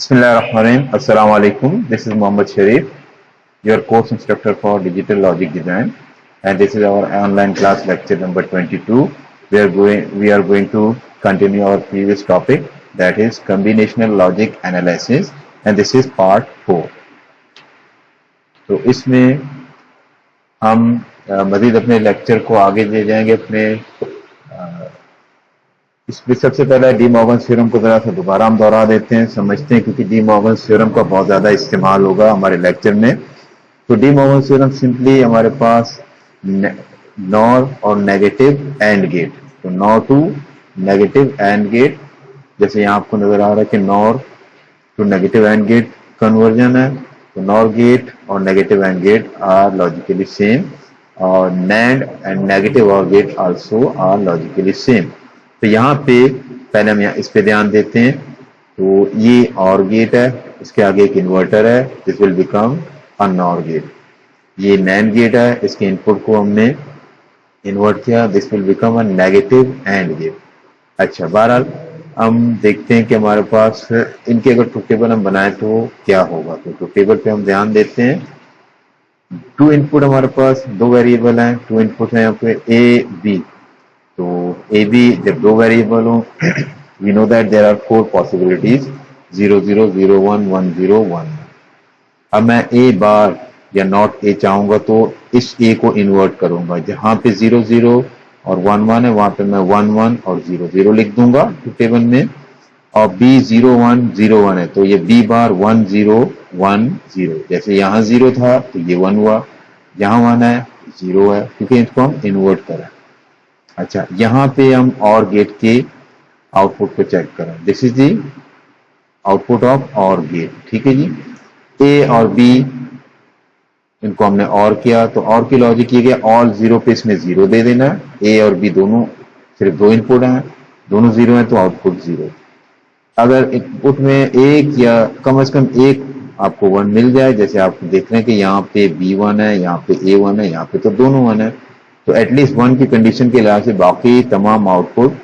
Bismillahirrahmanirrahim. Assalamu alaikum. This is Muhammad Sharif, your course instructor for Digital Logic Design, and this is our online class lecture number 22. We are going to continue our previous topic, that is combinational logic analysis, and this is part 4. तो इसमें हम मज़ीद अपने lecture को आगे ले जाएंगे। इसमें सबसे पहले डी मॉर्गन थ्योरम को जरा सा दोबारा हम दोहरा देते हैं, समझते हैं, क्योंकि डी मॉर्गन थ्योरम का बहुत ज़्यादा इस्तेमाल होगा हमारे लेक्चर में। तो डी मॉर्गन थ्योरम सिंपली हमारे पास नॉर और नेगेटिव एंड गेट, तो NOR to negative and gate, जैसे यहाँ आपको नजर आ रहा है कि NOR to negative and gate conversion है, तो नॉर गेट और negative and gate are logically same, और नैंड एंड नेगेटिव और gate also are logically same. तो यहाँ पे पहले हम इस पे ध्यान देते हैं। तो ये और गेट है, इसके आगे एक इन्वर्टर है, this will become a NOR gate. ये नैंड गेट है, इसके इनपुट को हमने इन्वर्ट किया, this will become a negative and gate. अच्छा, बहरहाल हम देखते हैं कि हमारे पास इनके अगर ट्रुथ टेबल हम बनाए तो क्या होगा। तो ट्रुथ टेबल पे हम ध्यान देते हैं। टू इनपुट हमारे पास दो वेरिएबल हैं, टू इनपुट है यहाँ पे ए बी। तो ए बी जब दो वेरिएबल हो, we know that there are 4 possibilities, 0 0 0 1 1 0 1। अब मैं ए बार या नॉट ए चाहूंगा तो इस ए को इन्वर्ट करूंगा, जहां पे 0 0 और 1 1 है वहां पे मैं 1 1 और 0 0 लिख दूंगा टेबल में। और बी 0 1 0 1 है तो ये बी बार 1 0 1 0, जैसे यहाँ 0 था तो ये 1 हुआ, यहाँ 1 है 0 है, क्योंकि इसको हम इन्वर्ट करें। अच्छा, यहाँ पे हम और गेट के आउटपुट को चेक करें, this is the output of और गेट। ठीक है जी, ए और बी इनको हमने और किया, तो और की लॉजिक ये गया ऑल 0 पे इसमें 0 दे देना है। ए और बी दोनों सिर्फ दो इनपुट हैं, दोनों 0 हैं तो आउटपुट 0। अगर इनपुट में एक या कम से कम एक आपको 1 मिल जाए, जैसे आप देख रहे हैं कि यहाँ पे B1 है, यहाँ पे A1 है, यहाँ पे तो दोनों 1 है, तो एटलीस्ट 1 की कंडीशन के लिहाज से बाकी तमाम output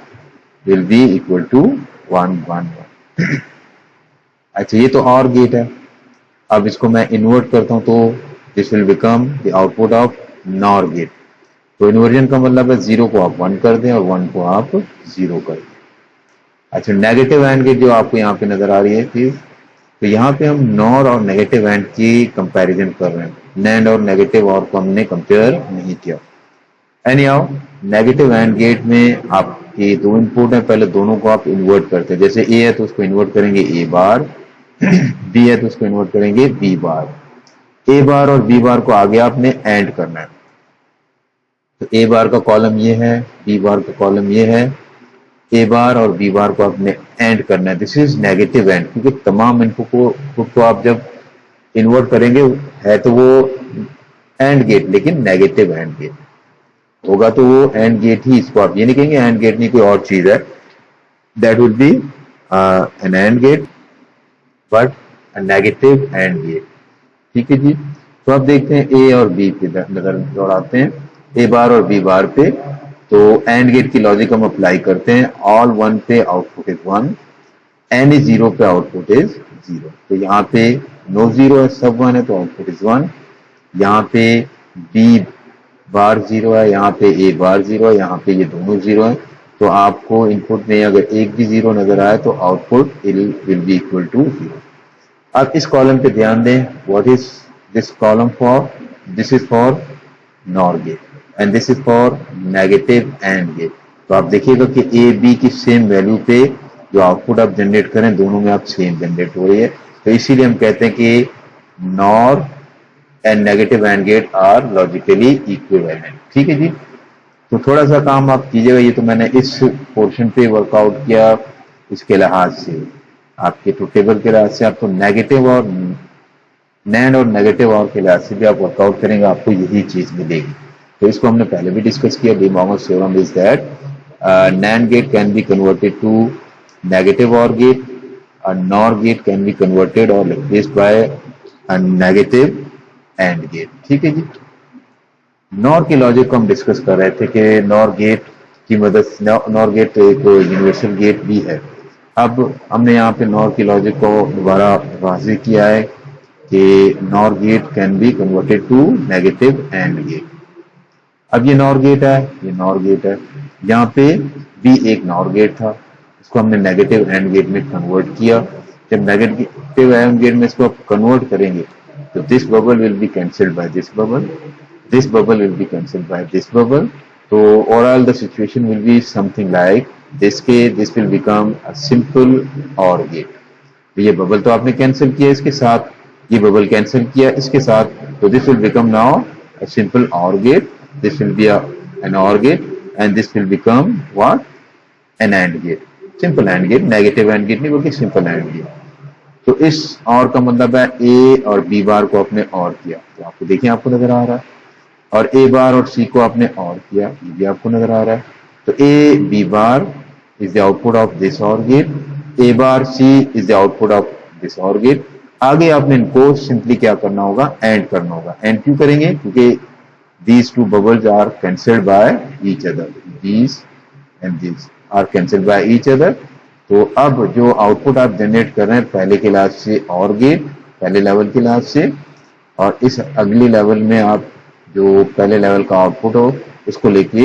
will be equal to 1 1 1। अच्छा, ये तो और गेट है। अब इसको मैं इन्वर्ट करता हूं तो this will become the output of NOR gate. तो इन्वर्जन का मतलब है 0 को आप 1 कर दें और 1 को आप 0 कर दें। अच्छा, नेगेटिव एंड गेट जो आपको यहाँ पे नजर आ रही है चीज, तो यहाँ पे हम नॉर और नेगेटिव एंड की कंपैरिजन कर रहे हैं, नैंड और नेगेटिव और को हमने कंपेयर नहीं किया। एनीहाउ, नेगेटिव एंड गेट में आपके दो इनपुट है, पहले दोनों को आप इन्वर्ट करते हैं। जैसे ए है तो उसको इन्वर्ट करेंगे ए बार, बी है तो उसको इन्वर्ट करेंगे बी बार। ए बार और बी बार को आगे आपने एंड करना है, तो ए बार का कॉलम ये है, बी बार का कॉलम ये है, ए बार और बी बार को आपने एंड करना है, दिस इज नेगेटिव एंड, क्योंकि तमाम इनपुट को आप जब इन्वर्ट करेंगे है तो वो एंड गेट, लेकिन नेगेटिव एंड गेट होगा, तो वो एंड गेट ही, इसको आप ये नहीं कहेंगे एंड गेट नहीं कोई और चीज है, that will be an AND gate but a negative and gate. ठीक है जी, तो अब देखते हैं ए और बी पे नजर दौड़ाते हैं, ए बार और बी बार पे। तो एंड गेट की लॉजिक हम अप्लाई करते हैं, ऑल 1 पे आउटपुट इज 1, एनी 0 पे आउटपुट इज 0। तो यहाँ पे नो 0 है, सब 1 है तो आउटपुट इज 1। यहाँ पे बी बार 0 है, यहाँ पे ए बार 0 है, यहाँ पे ये दोनों 0 है, तो आपको इनपुट में अगर एक भी 0 नजर आए तो output will be equal to 0। अब इस कॉलम पे ध्यान दें, what is this column for, this is for NOR gate and this is for negative and gate. तो आप देखिएगा कि ए बी की सेम वैल्यू पे जो आउटपुट आप जनरेट करें, दोनों में आप सेम जनरेट हो रही है, तो इसीलिए हम कहते हैं कि NOR and negative and gate are logically equivalent. ठीक है जी, तो थोड़ा सा काम आप कीजिएगा, ये तो मैंने इस पोर्शन पे वर्कआउट किया, इसके लिहाज से आपके ट्रुथ टेबल के लिहाज से आप तो नेगेटिव और नैंड और नेगेटिव और के लिहाज से भी आप वर्कआउट करेंगे, आपको यही चीज मिलेगी। तो इसको हमने पहले भी डिस्कस किया, De Morgan theorem is that NAND gate can be converted to negative और gate, NOR gate can be converted और replaced by a negative and gate. ठीक है जी, नॉर की लॉजिक को हम डिस्कस कर रहे थे कि नॉर गेट की मदद, नॉर गेट तो एक यूनिवर्सल गेट भी है, अब हमने यहाँ पे नॉर की लॉजिक को दोबारा वाज़ेह किया है कि NOR gate can be converted to negative and gate. अब ये नॉर गेट है, ये नॉर गेट है, यहाँ पे भी एक नॉर गेट था, इसको हमने नेगेटिव एंड गेट में कन्वर्ट किया। जब नेगेटिव एंड गेट में इसको कन्वर्ट करेंगे तो this bubble will be cancelled by this bubble, this bubble will be cancelled by this bubble. So overall the situation will be something like this case, this will become a simple OR gate. तो ये bubble तो आपने cancel किया इसके साथ, ये bubble cancel किया इसके साथ, तो this will become now a simple OR gate. This will be an OR gate and this will become what? An AND gate. Simple AND gate, negative AND gate नहीं बल्कि simple AND gate. तो इस OR का मतलब है A और B बार को आपने OR किया, तो आपको देखिए आपको नजर आ रहा है, और ए बार और सी को आपने और किया, ये भी आपको नजर आ रहा है। तो A B bar is the output of this और gate, A bar C is the output of this और गेट। आगे आपने इनको सिंपली क्या करना होगा? एंड करना होगा। एंड क्यों करेंगे? क्योंकि these two bubbles are cancelled by each other, these and these are cancelled by each other. तो अब जो आउटपुट आप जनरेट कर रहे हैं पहले के लिहाज से और गेट, पहले लेवल के लिहाज से, और इस अगले लेवल में आप जो पहले लेवल का आउटपुट हो उसको लेके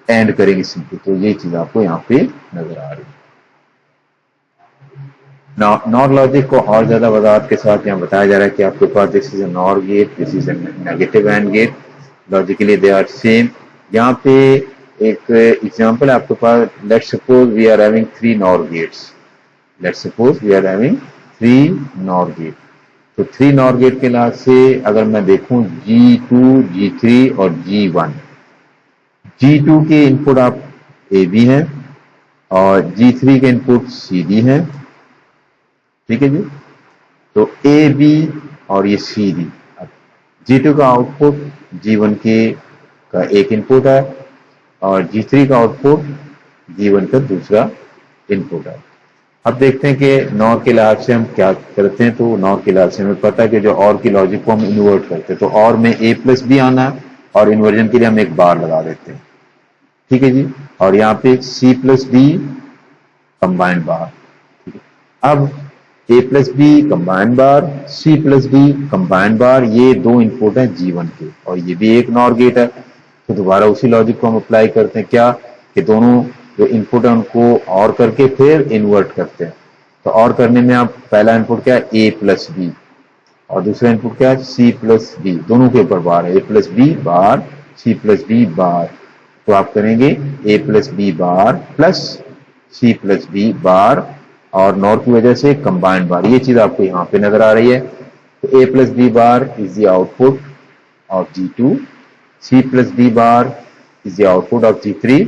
एंड करेंगे सिंपली। तो ये चीज आपको यहाँ पे नजर आ रही है। नॉर लॉजिक को और ज्यादा वजाहत के साथ यहाँ बताया जा रहा है कि आपके पास this is a NOR gate, this is a negative and gate, logically they are same. यहाँ पे एक एग्जांपल है आपके पास, let's suppose we are having 3 NOR gates, let's suppose we are having 3 NOR gate. तो 3 नॉर गेट के लिहाज से अगर मैं देखूं G2, G3 और G1, G2 के इनपुट आप AB हैं और G3 के इनपुट CD हैं, ठीक है जी। तो AB और ये CD, G2 का आउटपुट G1 के का एक इनपुट है और G3 का आउटपुट G1 का दूसरा इनपुट है। अब देखते हैं कि नॉर के लिहाज से हम क्या करते हैं। तो नॉर के लिहाज से हमें पता है कि जो और की लॉजिक को हम इन्वर्ट करते हैं, तो और में A प्लस बी आना है और इन्वर्जन के लिए हम एक बार लगा देते हैं, ठीक है जी। और यहाँ पे C plus D combined bar, ठीक है। अब A plus B combined bar, C plus D combined bar, ये दो इनपुट हैं G1 के और ये भी एक नॉर गेट है। तो दोबारा उसी लॉजिक को हम अप्लाई करते हैं, क्या कि दोनों जो इनपुट है उनको और करके फिर इन्वर्ट करते हैं। तो और करने में आप पहला इनपुट क्या है? A प्लस बी, और दूसरा इनपुट क्या है? C प्लस बी, दोनों के ऊपर बार है, A plus B bar, C plus B bar. तो आप करेंगे A plus B bar plus C plus B bar और नॉर की वजह से कंबाइंड बार, ये चीज आपको यहाँ पे नजर आ रही है। तो A plus B bar is the output of G2, C plus B bar is the output of G3,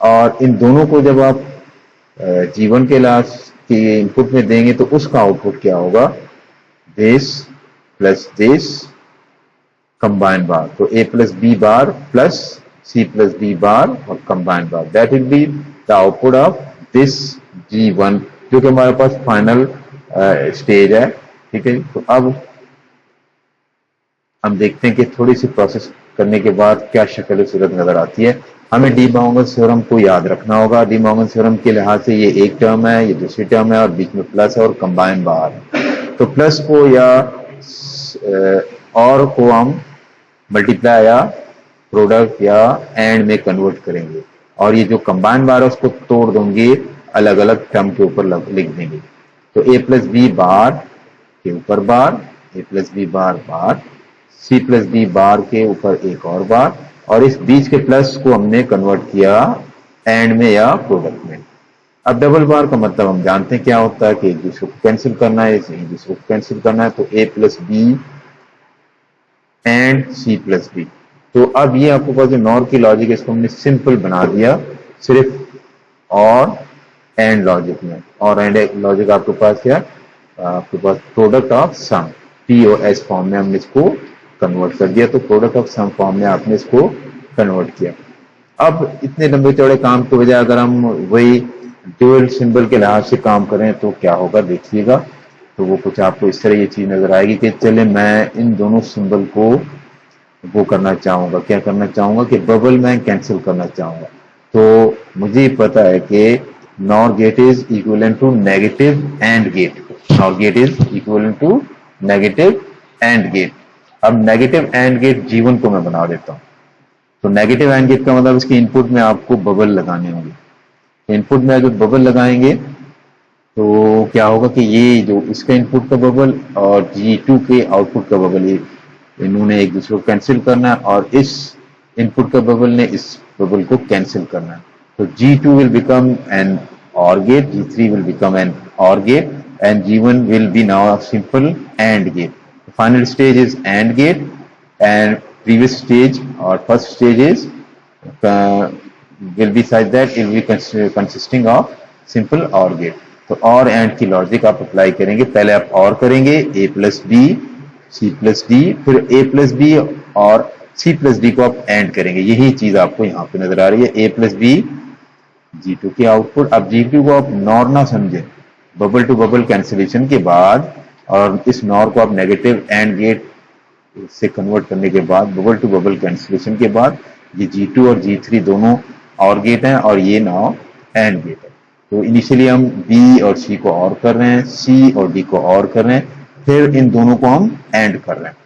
और इन दोनों को जब आप G1 के लास्ट के इनपुट में देंगे तो उसका आउटपुट क्या होगा? This plus this combined bar. तो A plus B bar plus C plus B bar और combined bar, that will be the output of this G1, जो कि हमारे पास फाइनल स्टेज है, ठीक है। तो अब हम देखते हैं कि थोड़ी सी प्रोसेस करने के बाद क्या शक्ल सूरत नजर आती है। हमें डी मॉर्गन थ्योरम को याद रखना होगा। डी मॉर्गन थ्योरम के लिहाज से ये एक टर्म है, ये दूसरी टर्म है और बीच में प्लस है और कंबाइन बार। तो प्लस को या और को हम मल्टीप्लाई या प्रोडक्ट या एंड में कन्वर्ट करेंगे और ये जो कंबाइन बार है उसको तोड़ देंगे, अलग अलग टर्म के ऊपर लिख देंगे। तो A प्लस बी बार के ऊपर bar, A plus B bar bar, C plus B bar के ऊपर एक और बार, और इस बीच के प्लस को हमने कन्वर्ट किया एंड में या प्रोडक्ट में। अब डबल बार का मतलब हम जानते हैं क्या होता है कि एक दूसरे को कैंसिल करना है, एक दूसरे को कैंसिल करना है। तो A plus B and C plus B. तो अब ये आपके पास जो नॉर की लॉजिक है इसको हमने सिंपल बना दिया सिर्फ और एंड लॉजिक में। और एंड लॉजिक आपके पास क्या, आपके पास product of sum, POS form में हमने इसको कन्वर्ट कर दिया। तो प्रोडक्ट ऑफ सम फॉर्म में आपने इसको कन्वर्ट किया। अब इतने लंबे चौड़े काम के बजाय अगर हम वही ड्यूअल सिंबल के लिहाज से काम करें तो क्या होगा देखिएगा। तो वो कुछ आपको इस तरह ये चीज नजर आएगी कि चले मैं इन दोनों सिंबल को वो करना चाहूंगा, क्या करना चाहूंगा कि बबल मैं कैंसिल करना चाहूंगा। तो मुझे पता है कि NOR gate is equivalent to negative and gate, NOR gate is equivalent to negative and gate. अब नेगेटिव एंड गेट G1 को मैं बना देता हूं। तो नेगेटिव एंड गेट का मतलब इसके इनपुट में आपको बबल लगाने होंगे। इनपुट में अगर बबल लगाएंगे तो क्या होगा कि ये जो इसका इनपुट का बबल और G2 के आउटपुट का बबल, ये इन्होंने एक दूसरे को कैंसिल करना है और इस इनपुट का बबल ने इस बबल को कैंसिल करना है। तो G2 will become an OR gate, G3 will become an OR gate, and G1 will be now a simple AND gate. The final stage is AND gate, and previous stage or first stage is will be such that it will be consisting of simple OR gate. तो OR AND की logic आप apply करेंगे। पहले आप OR करेंगे A plus B C plus D, फिर A plus B और C plus D को आप AND करेंगे। यही चीज आपको यहाँ पे नजर आ रही है, A प्लस B G2 की आउटपुट। अब G2 को आप नॉर ना समझे, बबल टू बबल कैंसिलेशन के बाद और इस नॉर को आप नेगेटिव एंड गेट से कन्वर्ट करने के बाद, बबल टू बबल कैंसिलेशन के बाद ये G2 और G3 दोनों और गेट हैं और ये नाउ एंड गेट है। तो इनिशियली हम B और C को और कर रहे हैं, C और D को और कर रहे हैं, फिर इन दोनों को हम एंड कर रहे हैं।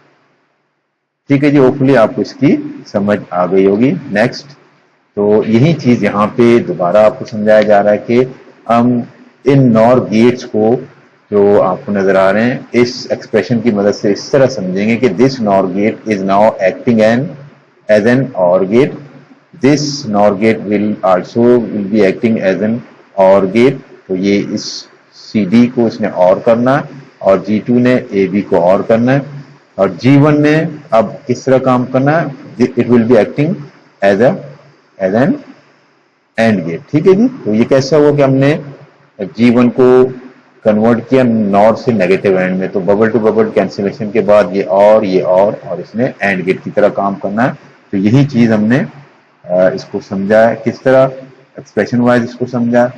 ठीक है जी, होपफुली आपको इसकी समझ आ गई होगी। नेक्स्ट, तो यही चीज यहाँ पे दोबारा आपको समझाया जा रहा है कि हम इन नॉर गेट्स को जो आपको नजर आ रहे हैं इस एक्सप्रेशन की मदद से इस तरह समझेंगे कि this NOR gate is now acting as an OR gate, this NOR gate will be acting as an OR gate. तो ये इस CD को इसने OR करना है और G2 ने AB को OR करना है और G1 ने अब किस तरह काम करना है, it will be acting as an AND gate. ठीक है जी, तो ये कैसा हुआ कि हमने G1 को कन्वर्ट किया नॉर से नेगेटिव एंड में, तो बबल टू बबल कैंसिलेशन के बाद ये और इसने एंड गेट की तरह काम करना है। तो यही चीज हमने इसको समझा है, किस तरह एक्सप्रेशन वाइज इसको समझा,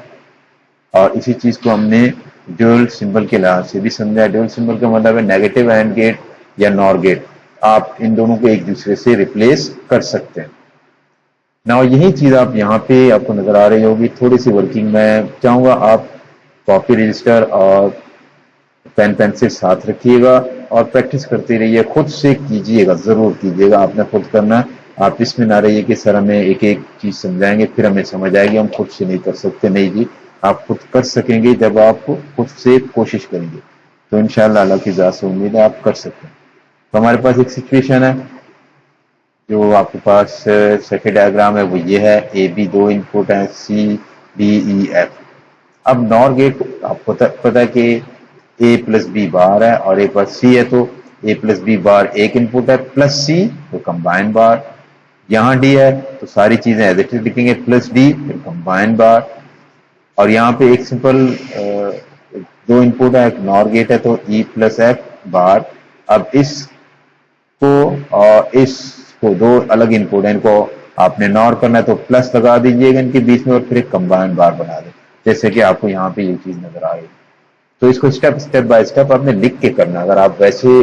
और इसी चीज को हमने ड्यूअल सिंबल के लिहाज से भी समझा। ड्यूअल सिंबल का मतलब है नेगेटिव एंड गेट या नॉर गेट, आप इन दोनों को एक दूसरे से रिप्लेस कर सकते हैं ना। यही चीज आप यहाँ पे आपको नजर आ रही होगी। थोड़ी सी वर्किंग में चाहूंगा आप कॉपी रजिस्टर और पेन पेंसिल साथ रखिएगा और प्रैक्टिस करते रहिए, खुद से कीजिएगा, जरूर कीजिएगा, आपने खुद करना। आप इसमें ना रहिए कि सर हमें एक एक चीज समझाएंगे फिर हमें समझ आएगी, हम खुद से नहीं कर सकते। नहीं जी, आप खुद कर सकेंगे जब आप खुद से कोशिश करेंगे। तो इंशाअल्लाह अल्लाह की ज़ात से उम्मीद है आप कर सकते हैं। तो हमारे पास एक सिचुएशन है, जो आपके पास सर्किट डायग्राम है वो ये है। ए बी दो इनपुट है, C D E F। अब नॉर गेट आपको पता है कि A प्लस बी बार है और एक बार C है, तो A प्लस बी बार एक इनपुट है, प्लस C तो कंबाइन बार। यहाँ D है तो सारी चीजें एज इट इज लिखेंगे, प्लस D फिर कंबाइन बार। और यहाँ पे एक सिंपल दो इनपुट है, एक नॉर गेट है, तो E प्लस F बार। अब इसको और इसको दो अलग इनपुट है, इनको आपने नॉर करना है तो प्लस लगा दीजिएगा इनके बीच में और फिर एक कंबाइन बार बना दें, जैसे कि आपको यहाँ पे ये चीज नजर आ रही है। तो इसको स्टेप बाय स्टेप आपने लिख के करना। अगर आप वैसे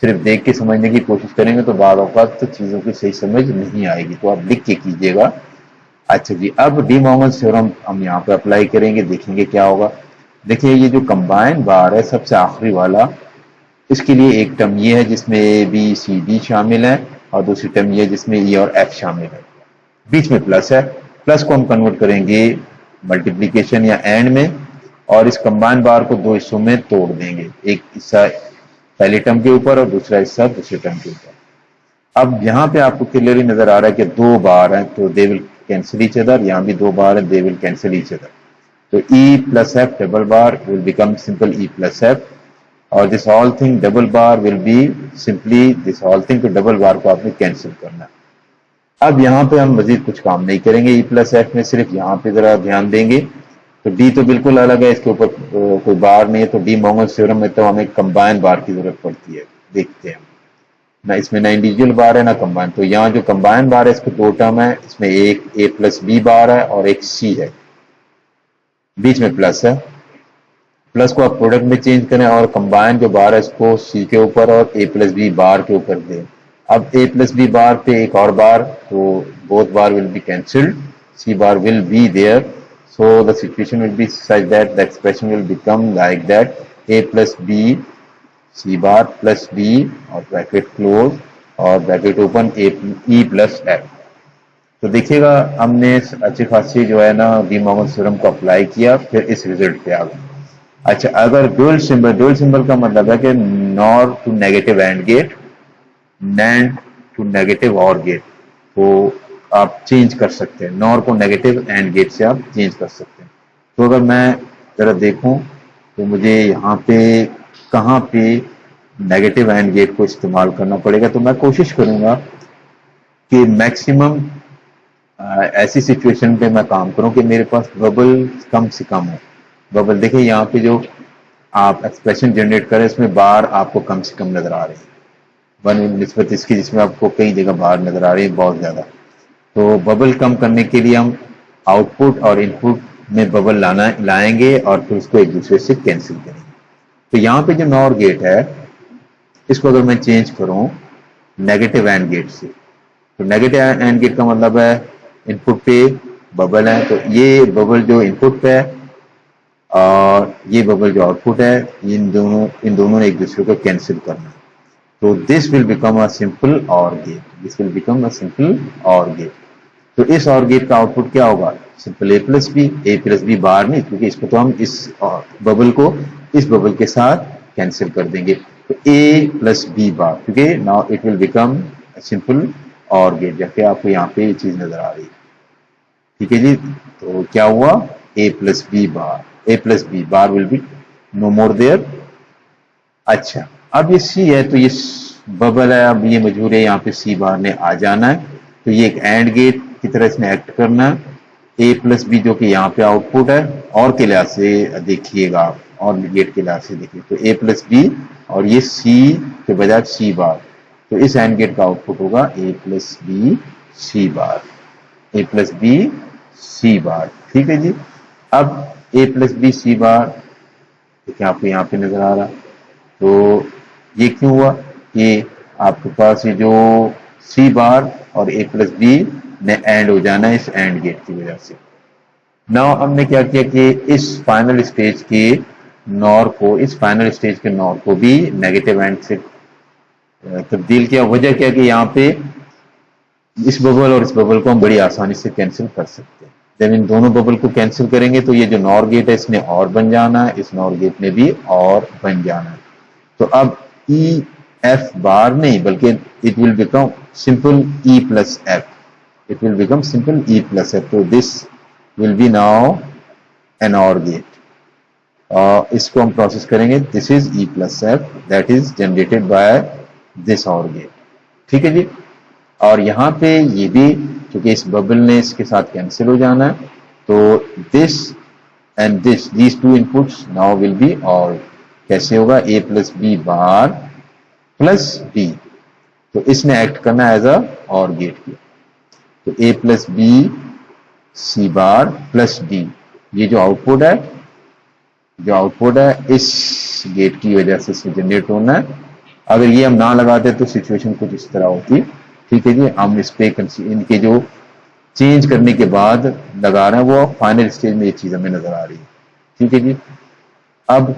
सिर्फ देख के समझने की कोशिश करेंगे तो बाद औक़ात तो चीजों की सही समझ नहीं आएगी, तो आप लिख के कीजिएगा। अच्छा जी, अब डी मॉर्गन्स थ्योरम हम यहाँ पे अप्लाई करेंगे, देखेंगे क्या होगा। देखिए ये जो कंबाइन बार है सबसे आखिरी वाला, इसके लिए एक टर्म ये है जिसमें A B C D शामिल है और दूसरी टर्म ये है जिसमें E और F शामिल है, बीच में प्लस है। प्लस को हम कन्वर्ट करेंगे मल्टीप्लीकेशन या एंड में और इस कंबाइन बार को दो हिस्सों में तोड़ देंगे, एक हिस्सा पहली टर्म के ऊपर और दूसरा हिस्सा दूसरे टर्म के ऊपर। अब यहाँ पे आपको क्लियरली नजर आ रहा है कि दो बार हैं तो they will cancel each other, यहाँ भी दो बार है, they will cancel each other. तो E plus F double bar will become simple E plus F और this all thing double bar will be simply this all thing. तो double बार को आपने cancel करना है। अब यहाँ पे हम मजीद कुछ काम नहीं करेंगे, E प्लस F में सिर्फ यहाँ पे जरा ध्यान देंगे। तो D तो बिल्कुल अलग है, इसके ऊपर कोई बार नहीं है, तो डी मॉर्गन्स थ्योरम में तो हमें कंबाइन बार की जरूरत पड़ती है। देखते हैं ना, इसमें ना इंडिविजुअल बार है ना कंबाइन। तो यहाँ जो कंबाइन बार है इसके दो टर्म है, इसमें एक A प्लस बी बार है और एक C है, बीच में प्लस है। प्लस को आप प्रोडक्ट में चेंज करें और कंबाइन जो बार है इसको C के ऊपर और A प्लस बी बार के ऊपर दें। अब A प्लस बी बार पे एक और बार, तो both bar will be cancelled, C bar will be there, So the situation will be such that the expression will become like that, a plus b c bar plus d और bracket close और bracket open e plus f। तो देखिएगा हमने अच्छी खासी जो है ना डी मॉर्गन थ्योरम को अप्लाई किया, फिर इस रिजल्ट पे आ गए। अच्छा, अगर ड्यूल सिंबल का मतलब है कि NOR to negative and gate, NAND to negative और गेट, तो आप चेंज कर सकते हैं, नॉर को नेगेटिव एंड गेट से आप चेंज कर सकते हैं। तो अगर मैं जरा देखूं तो मुझे यहाँ पे कहाँ पे नेगेटिव एंड गेट को इस्तेमाल करना पड़ेगा, तो मैं कोशिश करूंगा कि मैक्सिमम ऐसी सिचुएशन पे मैं काम करूं कि मेरे पास बबल कम से कम हो। बबल देखिए यहाँ पे जो आप एक्सप्रेशन जनरेट करें इसमें बार आपको कम से कम नजर आ रही है, वन निस्बत इसकी, जिसमें आपको कई जगह बाहर नजर आ रही है बहुत ज्यादा। तो बबल कम करने के लिए हम आउटपुट और इनपुट में बबल लाएंगे और फिर उसको एक दूसरे से कैंसिल करेंगे। तो यहाँ पे जो नॉर गेट है इसको अगर मैं चेंज करूं नेगेटिव एंड गेट से, तो नेगेटिव एंड गेट का मतलब है इनपुट पे बबल है, तो ये बबल जो इनपुट पे है और ये बबल जो आउटपुट है, इन दोनों ने एक दूसरे को कैंसिल करना है। तो this will become a simple और gate, this will become a simple और गेट। तो इस और गेट का आउटपुट क्या होगा, simple A plus B bar नहीं, क्योंकि इसको तो हम इस बबल को इस बबल के साथ कैंसिल कर देंगे। तो ए प्लस बी बार, क्योंकि now it will become simple और गेट, जैसे आपको यहाँ पे ये चीज नजर आ रही है। ठीक है जी, तो क्या हुआ, A plus B bar will be no more there. अच्छा, अब ये सी है तो ये बबल है, अब ये मजबूर है यहाँ पे सी बार ने आ जाना है, तो ये एक एंड गेट की तरह इसने एक्ट करना है। ए प्लस बी जो कि यहाँ पे आउटपुट है, और के लिहाज से देखिएगा आप, और गेट के लिहाज से देखिए, तो ए प्लस बी और ये सी के बजाय सी बार, तो इस एंड गेट का आउटपुट होगा A plus B C bar, A plus B C बार। ठीक है जी, अब ए प्लस बी सी बार देखिए आपको यहाँ पे नजर आ रहा, तो ये क्यों हुआ, ये आपके पास ये जो सी बार और ए प्लस बी ने एंड हो जाना है इस एंड गेट की वजह से। नाउ हमने क्या किया कि इस फाइनल स्टेज के नॉर को भी नेगेटिव एंड से तब्दील किया। वजह क्या कि यहाँ पे इस बबल और इस बबल को हम बड़ी आसानी से कैंसिल कर सकते हैं। जब इन दोनों बबल को कैंसिल करेंगे तो ये जो नॉर गेट है इसने और बन जाना है, इस नॉर गेट ने भी और बन जाना है। तो अब ई एफ बार नहीं बल्कि it will become simple E plus F, it will become simple E plus F. तो this will be now an और गेट, और इसको हम प्रोसेस करेंगे, this is E plus F that is generated by this और gate. ठीक है जी, और यहाँ पे ये भी क्योंकि इस बबल ने इसके साथ कैंसिल हो जाना है, तो this and this these two inputs now will be और। कैसे होगा, A plus B bar plus B, तो इसने एक्ट करना एज अ और गेट की, तो ए प्लस बी सी बार प्लस डी, ये जो आउटपुट है इस गेट की वजह से इससे जनरेट होना है। अगर ये हम ना लगाते तो सिचुएशन कुछ इस तरह होती। ठीक है जी, हम इस पे इनके जो चेंज करने के बाद लगा रहे हैं वो फाइनल स्टेज में ये चीज हमें नजर आ रही है। ठीक है जी, अब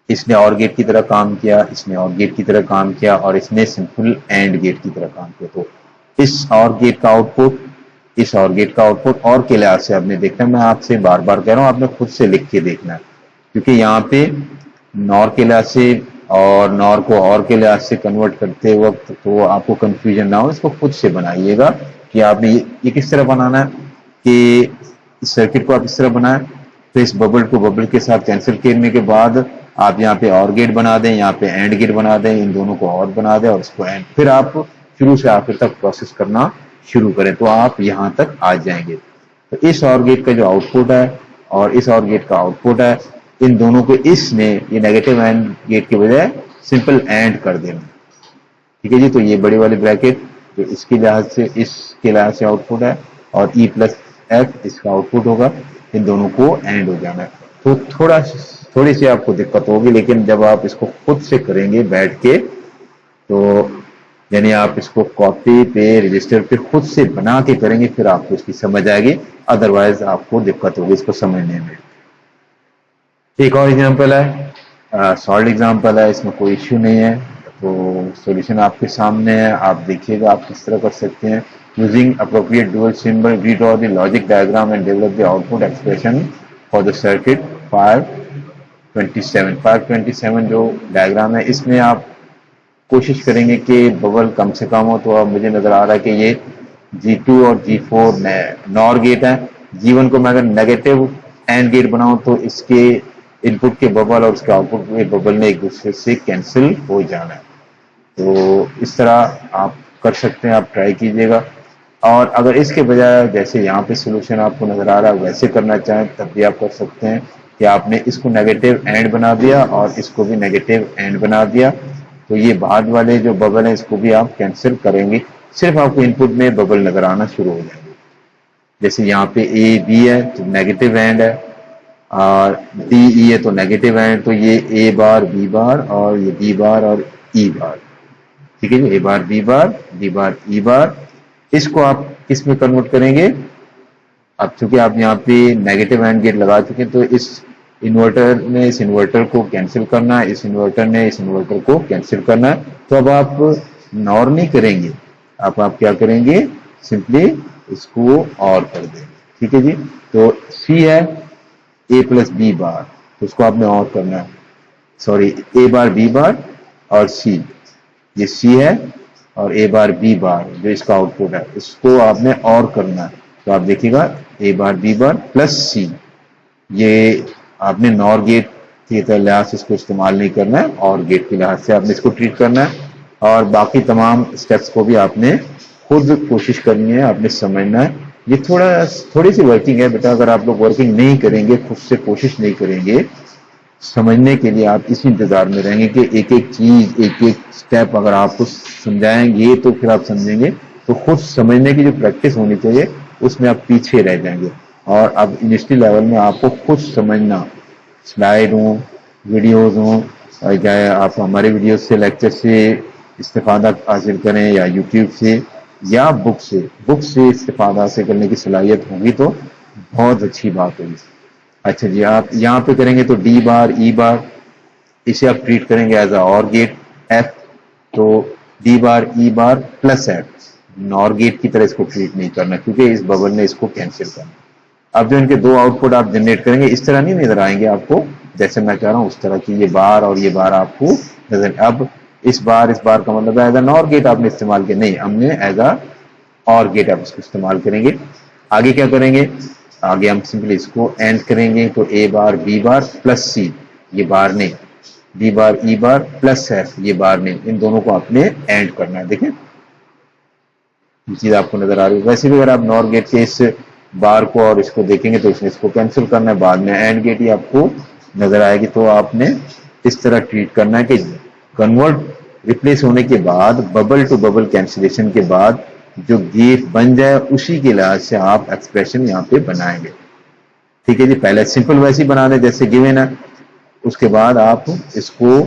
इसने और गेट की तरह काम किया, इसने और गेट की तरह काम किया, और इसने सिंपल एंड गेट की तरह काम किया। तो इस और गेट का आउटपुट, इस और गेट का आउटपुट और के लिहाज से आपने देखना, मैं आपसे बार बार कह रहा हूं आपने खुद से लिख के देखना है, क्योंकि यहाँ पे नॉर के लिहाज से और नॉर को और के लिहाज से कन्वर्ट करते वक्त तो आपको कंफ्यूजन ना हो, इसको खुद से बनाइएगा कि आपने ये किस तरह बनाना है, कि इस सर्किट को आप इस तरह बनाएं, तो इस बबल को बबल के साथ कैंसिल करने के बाद आप यहाँ पे और गेट बना दें, यहाँ पे एंड गेट बना दें, इन दोनों को और बना दें और इसको एंड, फिर आप शुरू से आखिर तक प्रोसेस करना शुरू करें तो आप यहाँ तक आ जाएंगे। तो इस और गेट का जो आउटपुट है और इस और गेट का आउटपुट है, इन दोनों को इसने ये नेगेटिव एंड गेट के बजाय सिंपल एंड कर देना। ठीक है जी, तो ये बड़ी वाली ब्रैकेट जो इसके लिहाज से, इसके लिहाज से आउटपुट है, और ई प्लस एफ इसका आउटपुट होगा, इन दोनों को एंड हो जाना है। तो थोड़ी सी आपको दिक्कत होगी, लेकिन जब आप इसको खुद से करेंगे बैठ के तो यानी आप इसको कॉपी पे रजिस्टर पे खुद से बना के करेंगे, फिर आपको इसकी समझ आएगी, अदरवाइज आपको दिक्कत होगी इसको समझने में। एक और एग्जांपल है, सॉल्ड एग्जांपल है, इसमें कोई इश्यू नहीं है। तो सॉल्यूशन आपके सामने है, आप देखिएगा आप किस तरह कर सकते हैं। Using appropriate dual symbol we draw the logic diagram and develop the output expression for the circuit 527 जो डायग्राम है, इसमें आप कोशिश करेंगे कि बबल कम से कम हो। तो अब मुझे नजर आ रहा है कि ये G2 और G4 नॉर गेट है। G1 को मैं अगर नेगेटिव एंड गेट बनाऊं तो इसके इनपुट के बबल और उसके आउटपुट के बबल ने एक दूसरे से कैंसिल हो जाना है। तो इस तरह आप कर सकते हैं, आप ट्राई कीजिएगा। और अगर इसके बजाय जैसे यहाँ पे सोल्यूशन आपको नजर आ रहा है वैसे करना चाहें तब भी आप कर सकते हैं कि आपने इसको नेगेटिव एंड बना दिया और इसको भी नेगेटिव एंड बना दिया, तो ये बाद वाले जो बबल हैं इसको भी आप कैंसिल करेंगे, सिर्फ आपको इनपुट में बबल नजर आना शुरू हो जाएंगे। जैसे यहाँ पे ए बी है तो नेगेटिव एंड है, और डी ई है तो नेगेटिव एंड, तो ये ए बार बी बार और ये बी बार और ई बार, ठीक है जी, ए बार बी बार बी बार ई बार। इसको आप किस में कन्वर्ट करेंगे? अब चूंकि आप यहाँ पे नेगेटिव एंड गेट लगा चुके हैं तो इस इन्वर्टर ने इस इन्वर्टर को कैंसिल करना है, इस इन्वर्टर ने इस इन्वर्टर को कैंसिल करना है। तो अब आप नॉर नहीं करेंगे, आप क्या करेंगे, सिंपली इसको और कर देंगे, ठीक है जी। तो सी है ए प्लस बी बार, तो उसको आपने और करना है, सॉरी ए बार बी बार और सी, ये सी है और ए बार बी बार जो इसका आउटपुट है इसको आपने और करना है। तो आप देखिएगा ए बार बी बार प्लस सी, ये आपने नॉर गेट के लिहाज से इसको इस्तेमाल नहीं करना है, और गेट के लिहाज से आपने इसको ट्रीट करना है। और बाकी तमाम स्टेप्स को भी आपने खुद कोशिश करनी है, आपने समझना है। ये थोड़ी सी वर्किंग है बेटा, अगर आप लोग वर्किंग नहीं करेंगे, खुद से कोशिश नहीं करेंगे समझने के लिए, आप इसी इंतजार में रहेंगे कि एक एक चीज एक एक स्टेप अगर आपको समझाएंगे तो फिर आप समझेंगे। तो खुद समझने की जो प्रैक्टिस होनी चाहिए उसमें आप पीछे रह जाएंगे। और अब यूनिवर्सिटी लेवल में आपको खुद समझना, स्लाइड हो, वीडियोज हो, चाहे आप हमारे वीडियो से लेक्चर से इस्तेफादा हासिल करें या यूट्यूब से या बुक से इस्तेफादा हासिल करने की सलाहियत होगी तो बहुत अच्छी बात होगी। अच्छा जी, आप यहाँ पे करेंगे तो डी बार ई बार, इसे आप ट्रीट करेंगे एज अ और गेट एफ, तो डी बार ई बार प्लस एफ, नॉर गेट की तरह इसको ट्रीट नहीं करना क्योंकि इस बबल ने इसको कैंसिल करना। अब जो इनके दो आउटपुट आप जनरेट करेंगे इस तरह नहीं नजर आएंगे आपको, जैसे मैं कह रहा हूँ उस तरह की ये बार और ये बार आपको नजर। अब इस बार का मतलब एज अ नॉर गेट आपने इस्तेमाल किया, नहीं, हमने एज अ और गेट आप इसको इस्तेमाल करेंगे। आगे क्या करेंगे, आगे हम सिंपली इसको एंड करेंगे, तो ए बार बी बार प्लस सी, ये बार ने, बी बार ई बार प्लस एफ, ये बार ने, इन दोनों को आपने एंड करना है। देखें ये चीज आपको नजर आ रही है। वैसे भी अगर आप नॉर गेट के इस बार को और इसको देखेंगे तो इसमें इसको कैंसिल करना है, बाद में एंड गेट ही आपको नजर आएगी। तो आपने इस तरह ट्रीट करना है कि कन्वर्ट रिप्लेस होने के बाद, बबल टू बबल कैंसिलेशन के बाद जो गेट बन जाए उसी के लिहाज से आप एक्सप्रेशन यहाँ पे बनाएंगे, ठीक है जी। पहले सिंपल वैसे ही बना दें जैसे गिवन है, उसके बाद आप इसको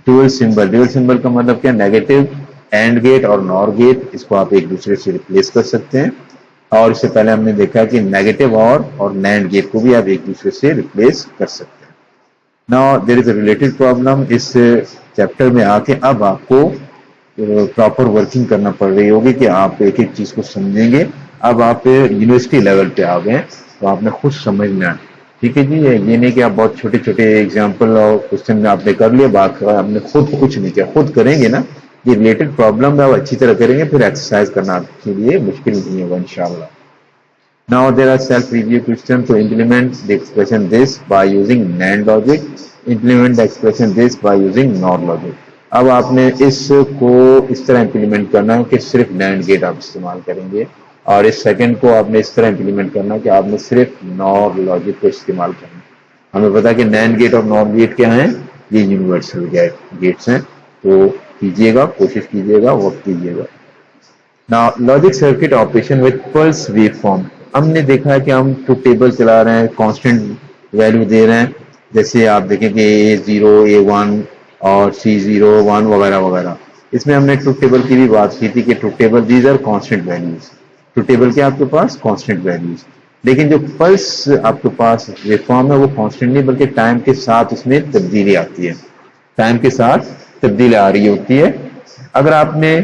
ड्यूअल सिंबल का मतलब क्या, नेगेटिव एंड गेट और नॉर गेट, इसको आप एक दूसरे से रिप्लेस कर सकते हैं। और इससे पहले हमने देखा कि नेगेटिव और नैंड गेट को भी आप एक दूसरे से रिप्लेस कर सकते हैं। Now there is a related problem, इस चैप्टर में आके अब आपको प्रॉपर वर्किंग करना पड़ रही होगी कि आप एक एक चीज को समझेंगे। अब आप यूनिवर्सिटी लेवल पे आ गए तो आपने खुद समझना है, ठीक है जी। ये नहीं कि आप बहुत छोटे छोटे एग्जाम्पल और क्वेश्चन आपने कर लिए, बात आपने खुद कुछ नहीं किया। खुद करेंगे ना, ये रिलेटेड प्रॉब्लम है वो अच्छी तरह करेंगे, फिर एक्सरसाइज करना आपके लिए मुश्किल नहीं होगा इंशाल्लाह। Now there are self-review questions to implement the expression this by using NAND logic, implement the expression this by using NOR logic. अब आपने इसको इस तरह इम्प्लीमेंट करना है कि सिर्फ नैंड गेट आप इस्तेमाल करेंगे, और इस सेकंड को आपने इस तरह इम्प्लीमेंट करना है कि आपने सिर्फ नॉर लॉजिक को इस्तेमाल करना है। हमें पता है कि नैंड गेट और नॉर गेट क्या हैं, ये यूनिवर्सल गेट्स हैं। तो कीजिएगा, कोशिश कीजिएगा, वर्क कीजिएगा। Now logic circuit operation with pulse wave form, हमने देखा है कि हम ट्रुथ टेबल चला रहे हैं, कांस्टेंट वैल्यू दे रहे हैं, जैसे आप देखें कि A0 A1 और C0 1 वगैरह वगैरह। इसमें हमने ट्रुथ टेबल की भी बात की थी कि truth table these are constant values, truth table के आपके पास कांस्टेंट वैल्यूज, लेकिन जो पल्स आपके पास वेवफॉर्म है वो कांस्टेंट नहीं बल्कि टाइम के साथ उसमें तब्दीली आती है, टाइम के साथ तब्दीली आ रही होती है। अगर आपने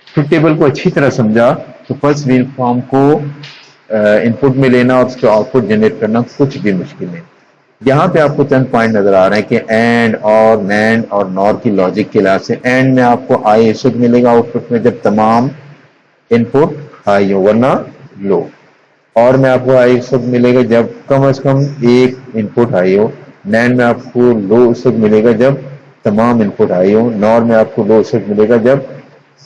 ट्रुथ टेबल को अच्छी तरह समझा तो पल्स वेवफॉर्म को इनपुट में लेना और उसका आउटपुट जनरेट करना कुछ भी मुश्किल नहीं। यहाँ पे आपको चंद पॉइंट नजर आ रहे हैं कि एंड और नैंड और नॉर की लॉजिक के लिहाज से एंड में आपको आई इस वक्त मिलेगा आउटपुट में जब तमाम इनपुट हाई हो वरना लो, और में आपको आई उस वक्त मिलेगा जब कम से कम एक इनपुट हाई हो, नैंड में आपको लो उस वक्त मिलेगा जब तमाम इनपुट हाई हो, नॉर में आपको लो उस वक्त मिलेगा जब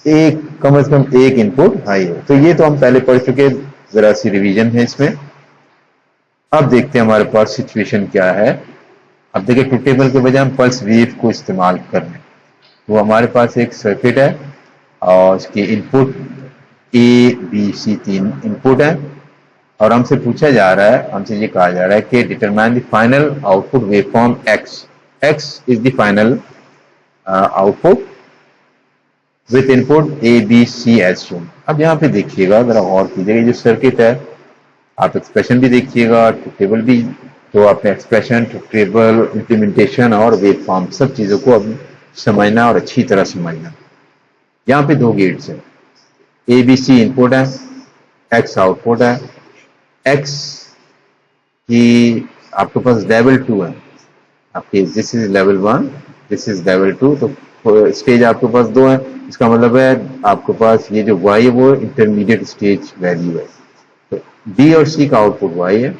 एक कम से कम एक इनपुट हाई हो। तो ये तो हम पहले पढ़ चुके, जरा सी रिवीजन है इसमें। अब देखते हैं हमारे पास सिचुएशन क्या है। अब देखिए ट्रुथ टेबल के बजाय हम पल्स वेव को इस्तेमाल कर रहे हैं। तो हमारे पास एक सर्किट है और उसके input A B C 3 input है और हमसे पूछा जा रहा है, हमसे ये कहा जा रहा है कि determine the final output waveform X, X is the final output with input A B C as shown. अब यहाँ पे देखिएगा जरा और कीजिएगा, जो सर्किट है आप एक्सप्रेशन भी देखिएगा, ट्रुथ टेबल भी, तो आपने एक्सप्रेशन, ट्रुथ टेबल, इंप्लीमेंटेशन और वेव फॉर्म सब चीजों को अब समझना और अच्छी तरह समझना। यहाँ पे दो गेट्स हैं, ए बी सी इनपुट है, एक्स आउटपुट है, एक्स की आपके पास लेवल 2 है, आपके this is level 1, this is level 2, तो स्टेज आपके पास दो है, इसका मतलब है आपके पास ये जो y है वो इंटरमीडिएट स्टेज वैल्यू है। तो B और C का आउटपुट y है,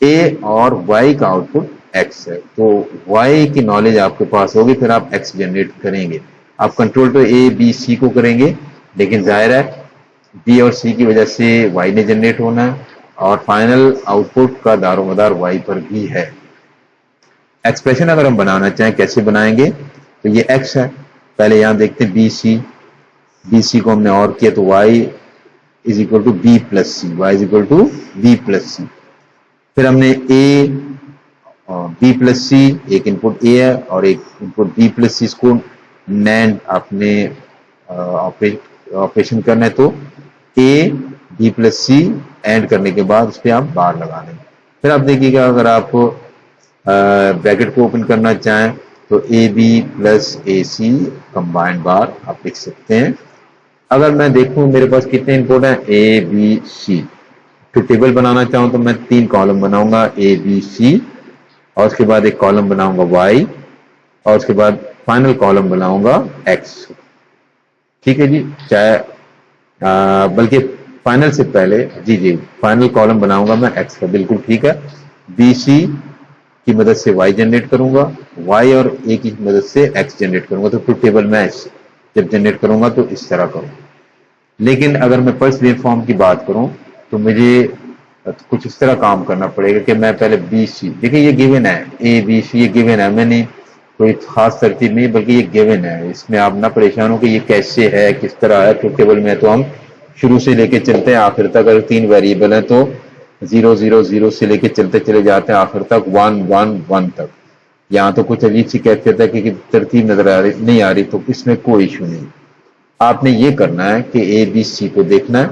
A और Y का आउटपुट x है। तो y की नॉलेज आपके पास होगी, फिर आप x जनरेट करेंगे। आप कंट्रोल तो A B C को करेंगे, लेकिन जाहिर है B और C की वजह से y ने जनरेट होना है और फाइनल आउटपुट का दारोमदार y पर भी है। एक्सप्रेशन अगर हम बनाना चाहें कैसे बनाएंगे, तो ये x है, पहले यहां देखते हैं बी सी को हमने और किया तो y is equal to B plus C, Y is equal to B plus C. फिर हमने ए बी प्लस सी, एक इनपुट ए है और एक इनपुट बी प्लस सी, इसको नैंड आपने ऑपरेशन करना है, तो A B plus C AND करने के बाद उस पर आप बार लगा देंगे। फिर आप देखिएगा अगर आप ब्रैकेट को ओपन करना चाहें तो A B plus A C combined bar आप लिख सकते हैं। अगर मैं देखूं मेरे पास कितने इनपुट हैं, ए बी सी, तो टेबल बनाना चाहूं तो मैं 3 कॉलम बनाऊंगा, ए बी सी, और उसके बाद एक कॉलम बनाऊंगा वाई, और उसके बाद फाइनल कॉलम बनाऊंगा एक्स। ठीक है जी, चाहे बल्कि फाइनल से पहले जी फाइनल कॉलम बनाऊंगा मैं एक्स का, बिल्कुल ठीक है। बी सी की मदद से y जनरेट करूंगा, y और a की मदद से x जनरेट करूंगा। तो ट्रुथ टेबल में जब जनरेट करूंगा तो इस तरह करूं। लेकिन अगर मैं पल्स वेव फॉर्म की बात करूं तो मुझे कुछ इस तरह काम करना पड़ेगा कि मैं पहले बी सी, देखिए ये गिवन है, ए बी सी ये गिवन है, मैंने कोई खास तरतीब नहीं बल्कि ये गिवन है, इसमें आप ना परेशान हो कि ये कैसे है किस तरह है। ट्रुथ टेबल में तो हम शुरू से लेके चलते हैं आखिर तक, अगर 3 वेरिएबल है तो 0 0 0 से लेके चलते चले जाते हैं आखिर तक 1 1 1 तक। यहाँ तो कुछ अजीब सी कैफियत है कि तरतीब नजर आ रही नहीं आ रही, तो इसमें कोई इशू नहीं। आपने ये करना है कि ए बी सी को देखना है,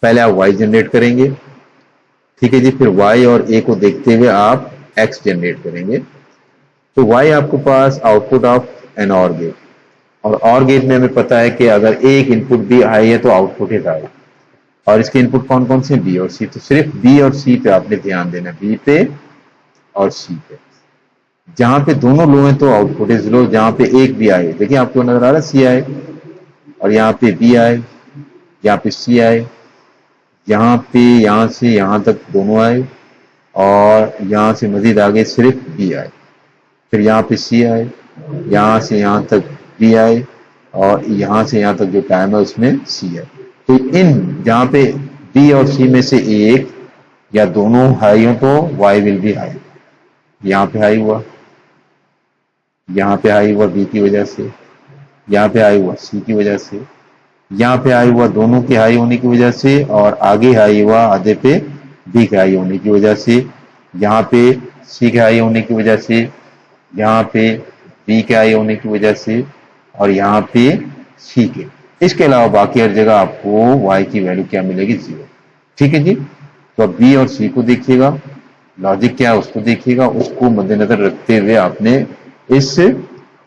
पहले आप y जनरेट करेंगे, ठीक है जी, फिर y और a को देखते हुए आप x जनरेट करेंगे। तो y आपके पास आउटपुट ऑफ एन और गेट, और और गेट में हमें पता है कि अगर एक इनपुट भी हाई है तो आउटपुट ही हाई, और इसके इनपुट कौन कौन से, बी और सी। तो सिर्फ बी और सी पे आपने ध्यान देना, बी पे और सी पे। जहां पे दोनों लो हैं तो आउटपुट इज लो, जहां पे एक भी आए, देखिए आपको नजर आ रहा है सी आए, और यहाँ पे बी आए, यहाँ पे सी आए, यहाँ पे यहाँ से यहाँ तक दोनों आए, और यहाँ से मजीद आगे सिर्फ बी आए, फिर यहाँ पे सी आए, यहाँ से यहाँ तक बी आए, और यहाँ से यहाँ तक जो टाइम है उसमें सी है। तो इन जहाँ पे बी और सी में से एक या दोनों हाई हो तो वाई विल बी हाई। यहाँ पे हाई हुआ, यहाँ पे हाई हुआ बी की वजह से, यहाँ पे हाई हुआ सी की वजह से, यहाँ पे हाई हुआ दोनों के हाई होने की वजह से, और आगे हाई हुआ आधे पे बी के हाई होने की वजह से, यहाँ पे सी के हाई होने की वजह से, यहाँ पे बी के हाई होने की वजह से, और यहाँ पे सी के। इसके अलावा बाकी हर जगह आपको y की वैल्यू क्या मिलेगी, 0। ठीक है जी। तो अब b और c को देखिएगा, लॉजिक क्या है उसको देखिएगा, उसको मद्देनजर रखते हुए आपने इस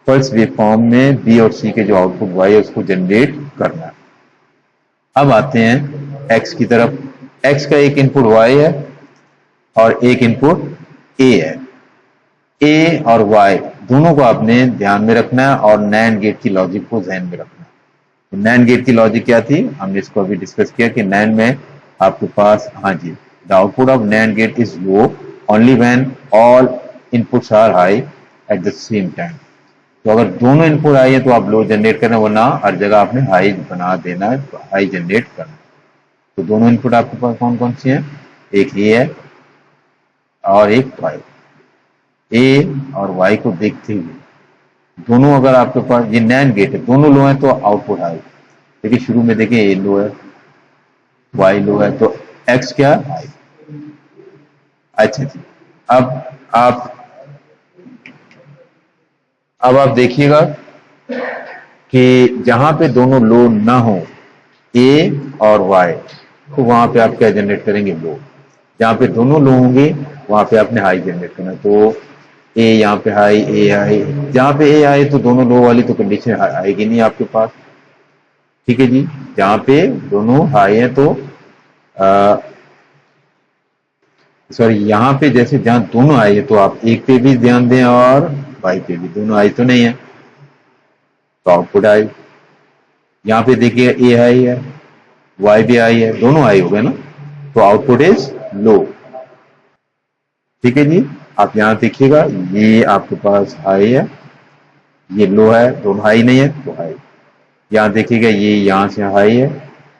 पल्स वेव फॉर्म में b और c के जो आउटपुट y है उसको जनरेट करना है। अब आते हैं x की तरफ। x का एक इनपुट y है और एक इनपुट a है। a और y दोनों को आपने ध्यान में रखना है और नैंड गेट की लॉजिक को ध्यान में रखना है। तो नैंड गेट की लॉजिक क्या थी, हमने इसको अभी डिस्कस किया कि नैंड में आपके पास, हाँ जी, the output of NAND gate is low only when all inputs are high at the same time. तो अगर दोनों इनपुट हाई है तो आप लो जनरेट करना, वरना हर जगह आपने हाई बना देना है, हाई जनरेट करना। तो दोनों इनपुट आपके पास कौन कौन सी हैं, एक ए है और एक वाई। ए और वाई को देखते हुए दोनों, अगर आपके पास ये नैंड गेट है, दोनों लो है तो आउटपुट हाई। देखिए शुरू में देखिए ए लो है, वाई लो है, तो एक्स क्या है, हाई। अच्छा जी। अब आप देखिएगा कि जहां पे दोनों लो ना हो, ए और वाई, तो वहां पे आप क्या जनरेट करेंगे, लो। जहां पे दोनों लो होंगे वहां पे आपने हाई जनरेट करना। तो ए यहाँ पे हाई, ए हाई, जहां पे ए आए तो दोनों लो वाली तो कंडीशन आएगी नहीं आपके पास। ठीक है जी। जहां पे दोनों हाई है तो सॉरी, यहाँ पे जैसे जहां दोनों हाई है तो आप एक पे भी ध्यान दें और वाई पे भी। दोनों हाई तो नहीं है तो आउटपुट हाई। यहाँ पे देखिए ए हाई है, वाई भी हाई है, दोनों हाई हो गए ना, तो आउटपुट इज लो। ठीक है जी। आप यहाँ देखिएगा, ये आपके पास हाई है, ये लो है, दोनों हाई नहीं है तो हाई। यहाँ देखिएगा ये यहाँ से हाई है,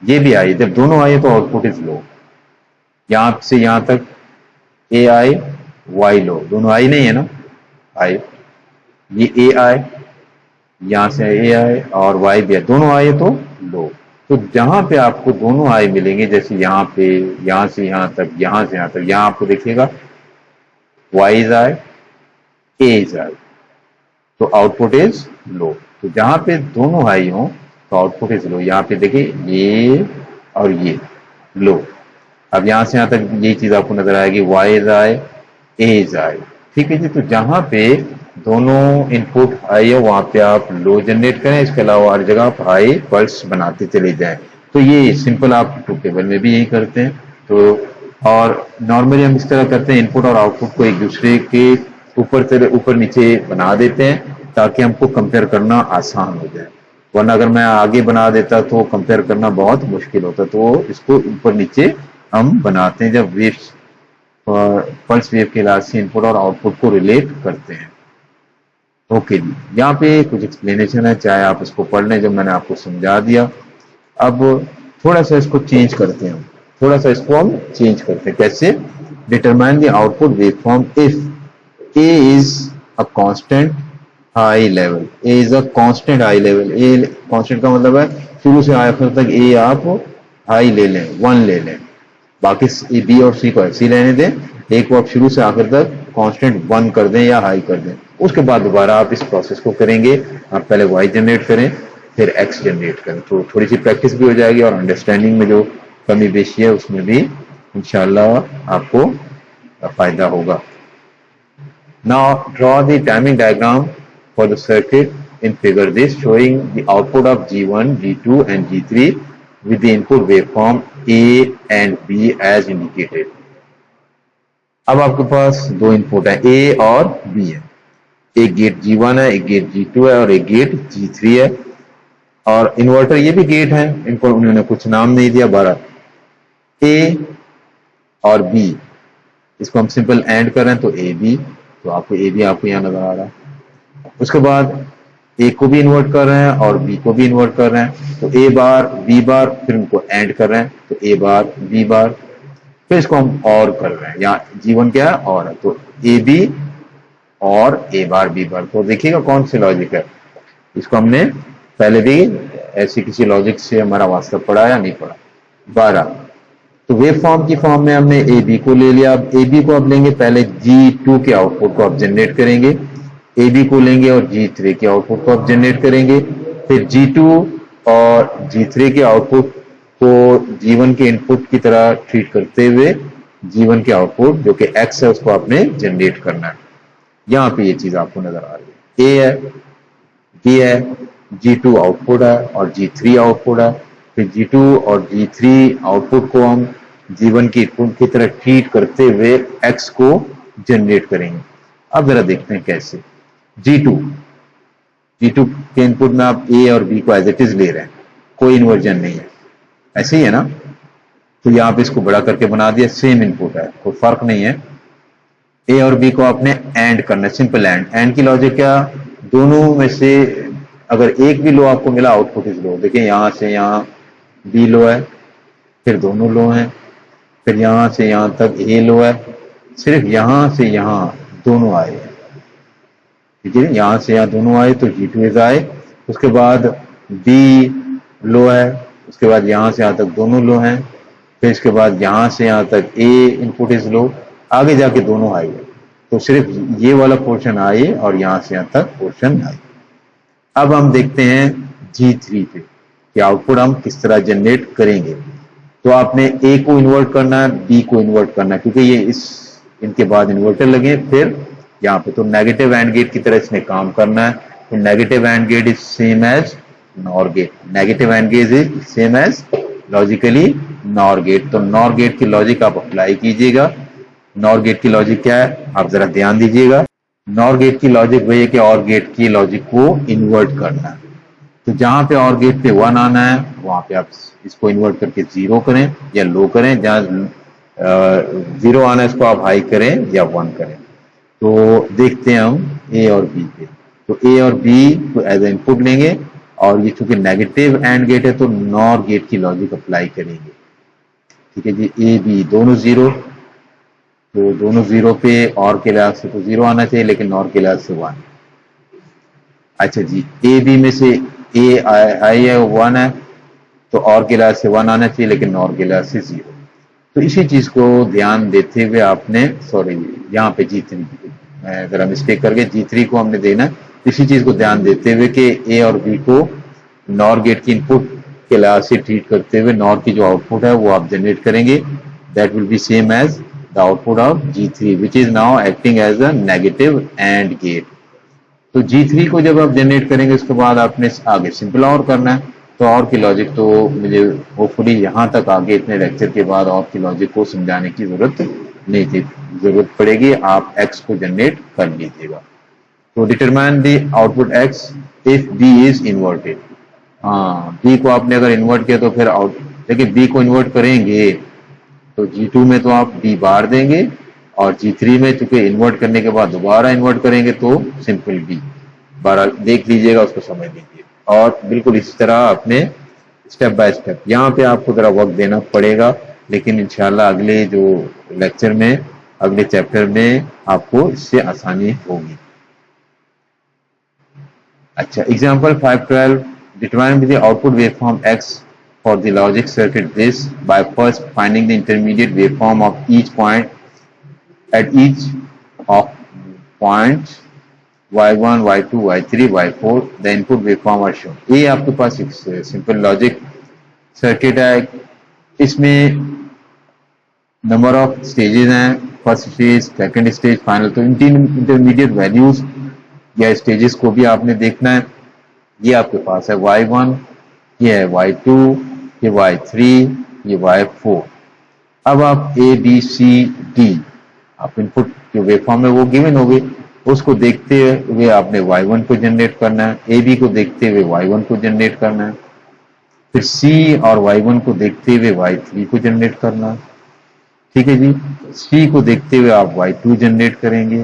ये भी हाई है। जब दोनों हाई है तो आउटपुट इज लो। यहाँ से यहाँ तक ए आई, वाई लो, दोनों हाई नहीं है ना, हाई। ये ए आई, यहाँ से ए आई और वाई भी है, दोनों हाई है तो लो। तो जहां पे आपको दोनों हाई मिलेंगे, जैसे यहाँ पे, यहाँ से यहाँ तक, यहाँ से यहाँ तक, यहाँ आपको देखिएगा y is high, a is high, तो आउटपुट इज लो। तो जहां पे दोनों हाई हो तो आउटपुट इज लो। यहाँ पे देखिए ये और ये लो। अब यहाँ से यहाँ तक ये चीज आपको नजर आएगी, y is high, a is high। ठीक है जी। तो जहां पे दोनों इनपुट हाई है वहां पे आप लो जनरेट करें, इसके अलावा हर जगह आप हाई पल्स बनाते चले जाएं। तो ये सिंपल आप ट्रूथ टेबल में भी यही करते हैं। तो और नॉर्मली हम इस तरह करते हैं, इनपुट और आउटपुट को एक दूसरे के ऊपर नीचे बना देते हैं ताकि हमको कंपेयर करना आसान हो जाए। वरना अगर मैं आगे बना देता तो कंपेयर करना बहुत मुश्किल होता। तो इसको ऊपर नीचे हम बनाते हैं जब वेव्स, पल्स वेव के लिहाज से इनपुट और आउटपुट को रिलेट करते हैं। ओके जी। यहाँ पे कुछ एक्सप्लेनेशन है, चाहे आप इसको पढ़ लें, जब मैंने आपको समझा दिया। अब थोड़ा सा इसको चेंज करते हैं, थोड़ा सा इसको हम चेंज करते हैं। कैसे? Determine the output wave form if A is a constant high level. A is a constant high level. A constant का मतलब है शुरू से आखिर तक ए आप हाई ले लें, 1 ले लें। बाकी बी और सी को ऐसे ही रहने दें, ए को आप शुरू से आखिर तक कांस्टेंट 1 कर दें या हाई कर दें। उसके बाद दोबारा आप इस प्रोसेस को करेंगे। आप पहले वाई जनरेट करें, फिर एक्स जनरेट करें। तो थोड़ी सी प्रैक्टिस भी हो जाएगी और अंडरस्टैंडिंग में जो कमी बेशी है उसमें भी इंशाल्लाह आपको फायदा होगा। Now draw the timing diagram for the circuit in figure this showing the output of G1, G2 and G3 with the input waveform A and B as indicated। अब आपके पास दो इनपुट है, A और B है। एक gate G1 है, एक gate G2 है और एक गेट G3 है। और इन्वर्टर ये भी गेट है, इनको उन्होंने कुछ नाम नहीं दिया। 12 A और B, इसको हम सिंपल एंड कर रहे हैं तो ए बी, तो आपको ए बी आपको यहाँ नजर आ रहा है। उसके बाद ए को भी इन्वर्ट कर रहे हैं और बी को भी इन्वर्ट कर रहे हैं, तो ए बार बी बार, फिर उनको एंड कर रहे हैं तो ए बार बी बार, फिर इसको हम और कर रहे हैं। यहाँ G1 क्या है, और है, तो ए बी और ए बार बी बार। तो देखिएगा कौन सी लॉजिक है। इसको हमने पहले भी ऐसी किसी लॉजिक से हमारा वास्ता पड़ा या नहीं पड़ा। 12 तो वेव फॉर्म की फॉर्म में हमने ए बी को ले लिया। अब ए बी को अब लेंगे, पहले G2 के आउटपुट को आप जनरेट करेंगे, ए बी को लेंगे और G3 के आउटपुट को आप जनरेट करेंगे। फिर G2 और G3 के आउटपुट को G1 के इनपुट की तरह ट्रीट करते हुए G1 के आउटपुट जो कि X है उसको आपने जनरेट करना है। यहाँ पे ये चीज आपको नजर आ रही है, A है, B है, G2 आउटपुट है और G3 आउटपुट है। फिर G2 और G3 आउटपुट को हम G1 की इनपुट की तरह ट्रीट करते हुए X को जनरेट करेंगे। अब जरा देखते हैं कैसे। G2 के इनपुट में आप A और B को एज इट इज ले रहे हैं, कोई इन्वर्जन नहीं है, ऐसे ही है ना। तो यहाँ पे इसको बड़ा करके बना दिया, सेम इनपुट है, कोई फर्क नहीं है। A और B को आपने एंड करना है, सिंपल एंड की लॉजिक क्या, दोनों में से अगर एक भी लो आपको मिला आउटपुट इज लो। देखिए यहाँ से यहाँ B लो है, फिर दोनों लो हैं, फिर यहाँ से यहाँ तक A लो है, सिर्फ यहाँ से यहाँ दोनों आए हैं, ठीक है। यहाँ से यहाँ दोनों आए तो G2 इज आए। उसके बाद B लो है, उसके बाद यहाँ से यहाँ तक दोनों लो हैं, फिर इसके बाद यहाँ से यहाँ तक A इनपुट इज लो, आगे जाके दोनों आए। तो सिर्फ ये वाला पोर्शन आए और यहाँ से यहाँ तक पोर्शन आए। अब हम देखते हैं G3 पे कि आउटपुट हम किस तरह जनरेट करेंगे। तो आपने A को इन्वर्ट करना है, B को इन्वर्ट करना है, क्योंकि ये इनके बाद इन्वर्टर लगे। फिर यहाँ पे तो नेगेटिव एंड गेट की तरह इसने काम करना है। तो negative and gate is same as NOR gate, negative and gate is same as logically NOR gate. तो नॉर गेट की लॉजिक आप अप्लाई कीजिएगा। नॉर गेट की लॉजिक क्या है, आप जरा ध्यान दीजिएगा। नॉर गेट की लॉजिक वही है कि और गेट की लॉजिक को इन्वर्ट करना है। तो जहां पे और गेट पे 1 आना है वहां पे आप इसको इन्वर्ट करके 0 करें या लो करें, जहां 0 आना है इसको आप हाई करें या 1 करें। तो देखते हैं हम A और B पे। तो A और B को एज ए इनपुट लेंगे और ये चूंकि नेगेटिव एंड गेट है तो नॉर गेट की लॉजिक अप्लाई करेंगे, ठीक है जी। A B दोनों 0, तो दोनों 0 पे और के लिहाज से तो 0 आना चाहिए, लेकिन नॉर के लिहाज से 1। अच्छा जी, A B में से A आई है 1 है, तो और के लिहाज से 1 आना चाहिए, लेकिन नॉर के लिहाज से 0। तो इसी चीज को ध्यान देते हुए आपने, सॉरी यहाँ पे G3 मैं जरा मिस्टेक करके G3 को हमने देना है। इसी चीज को ध्यान देते हुए कि A और B को नॉर गेट की इनपुट के लिहाज से ट्रीट करते हुए नॉर की जो आउटपुट है वो आप जनरेट करेंगे। That will be same as the output of G3 which is now acting as a negative and gate. तो G3 को जब आप जनरेट करेंगे उसके बाद आपने आगे सिंपल और करना है। तो और की लॉजिक तो मुझे होपफुली यहाँ तक आगे इतने लेक्चर के बाद और की लॉजिक को समझाने की जरूरत नहीं थी। जरूरत पड़ेगी आप X को जनरेट कर लीजिएगा। तो determine the output X if B is inverted. हाँ, B को आपने अगर इन्वर्ट किया तो फिर लेकिन B को इन्वर्ट करेंगे तो G2 में तो आप B बार देंगे और G3 में चूंकि इन्वर्ट करने के बाद दोबारा इन्वर्ट करेंगे तो सिंपल B बार देख लीजिएगा, उसको समझ लीजिए। और बिल्कुल इस तरह अपने स्टेप बाय स्टेप यहाँ पे आपको जरा वक्त देना पड़ेगा, लेकिन इंशाल्लाह अगले जो लेक्चर में, अगले चैप्टर में आपको इससे आसानी होगी। अच्छा, example 512, determine the output waveform X for the logic circuit this by first finding the intermediate waveform of each point at each of points y1, y2, y3, y4 the input waveform are shown। ये आपके पास एक simple logic circuit है, इसमें number of stages हैं, first stage, second stage, final. तो intermediate values या stages को भी आपने देखना है। ये आपके पास है y1, ये है y2, ये y3, ये y4। अब आप A B C D आप इनपुट जो वेवफॉर्म है वो गिवन हो गई, उसको देखते हुए आपने y1 को जनरेट करना है, A B को देखते हुए y1 को जनरेट करना है, फिर C और y1 को देखते हुए y3 को जनरेट करना है, ठीक है जी। C को देखते हुए आप y2 जनरेट करेंगे,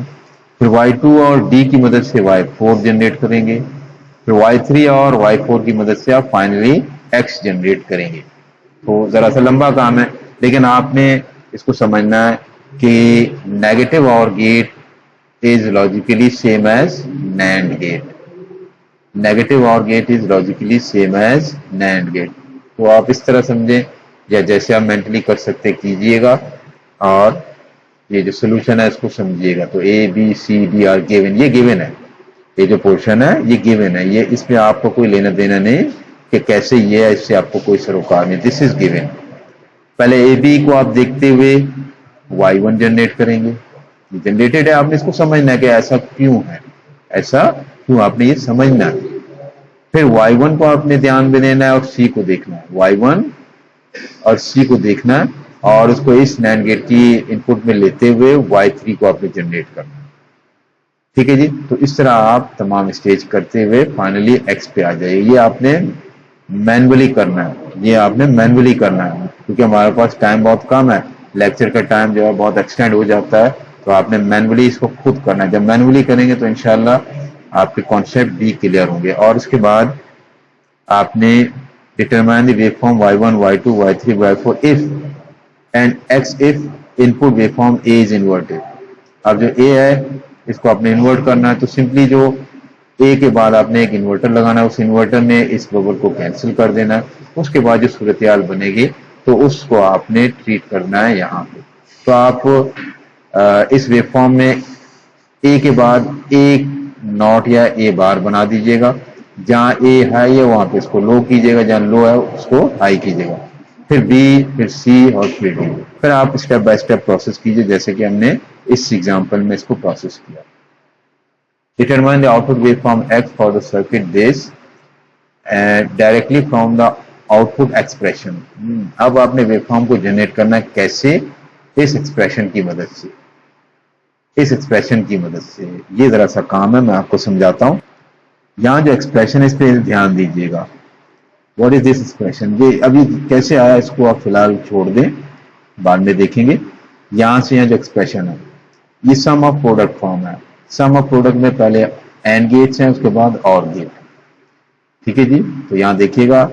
फिर y2 और D की मदद से y4 जनरेट करेंगे, फिर y3 और y4 की मदद से आप फाइनली X जनरेट करेंगे। तो जरा सा लंबा काम है, लेकिन आपने इसको समझना है कि नेगेटिव और gate is logically same as NAND gate. Negative और gate is logically same as NAND gate. तो आप इस तरह समझें या जैसे आप मेंटली कर सकते कीजिएगा और ये जो सोल्यूशन है इसको समझिएगा। तो A B C D are given, ये गिवन है, ये जो पोर्शन है ये गिवन है, ये इसमें आपको कोई लेना देना नहीं कि कैसे ये है, इससे आपको कोई सरोकार नहीं, दिस इज गिवन। पहले ए बी को आप देखते हुए y1 जनरेट करेंगे, जनरेटेड है, आपने इसको समझना है कि ऐसा क्यों है, ऐसा क्यों, आपने ये समझना है। फिर y1 को आपने ध्यान में देना है और c को देखना है, y1 और c को देखना है और उसको इस नैंड गेट की इनपुट में लेते हुए y3 को आपने जनरेट करना है। ठीक है जी, तो इस तरह आप तमाम स्टेज करते हुए फाइनली x पे आ जाइए। ये आपने मैनुअली करना है, ये आपने मैनुअली करना है, क्योंकि हमारे पास टाइम बहुत कम है, लेक्चर का टाइम जो है बहुत एक्सटेंड हो जाता है, तो आपने मैनुअली इसको खुद करना है। जब मैनुअली करेंगे तो इंशाल्लाह आपके कॉन्सेप्ट भी क्लियर होंगे। और उसके बाद आपने determine the waveform y1 y2 y3 y4 if and x if input waveform a is inverted. अब जो a है इसको आपने इन्वर्ट करना है, तो सिंपली जो a के बाद आपने एक इन्वर्टर लगाना है, उस इन्वर्टर में इस बबल को कैंसिल कर देना है, उसके बाद जो सूरत-ए-हाल बनेगी तो उसको आपने ट्रीट करना है यहाँ पे। तो आप इस वेवफॉर्म में a के बाद एक नॉट या a बार बना दीजिएगा, जहाँ a हाई है वहां पे इसको लो कीजिएगा, जहाँ लो है उसको हाई कीजिएगा, फिर b, फिर c और फिर d। फिर आप स्टेप बाय स्टेप प्रोसेस कीजिए जैसे कि हमने इस एग्जांपल में इसको प्रोसेस किया। Determine the output waveform x for the circuit base directly from the output expression. अब आपने वेवफॉर्म को जनरेट करना है, कैसे? इस एक्सप्रेशन की मदद से, इस एक्सप्रेशन की मदद से। ये जरा सा काम है, मैं आपको समझाता हूं। यहाँ जो एक्सप्रेशन है इस पे ध्यान दीजिएगा। What is this expression? ये अभी कैसे आया इसको आप फिलहाल छोड़ दें, बाद में देखेंगे। यहां से यहाँ जो एक्सप्रेशन है ये सम ऑफ प्रोडक्ट फॉर्म है। सम ऑफ प्रोडक्ट में पहले एंड गेट्स हैं, उसके बाद और गेट। ठीक है जी, तो यहाँ देखिएगा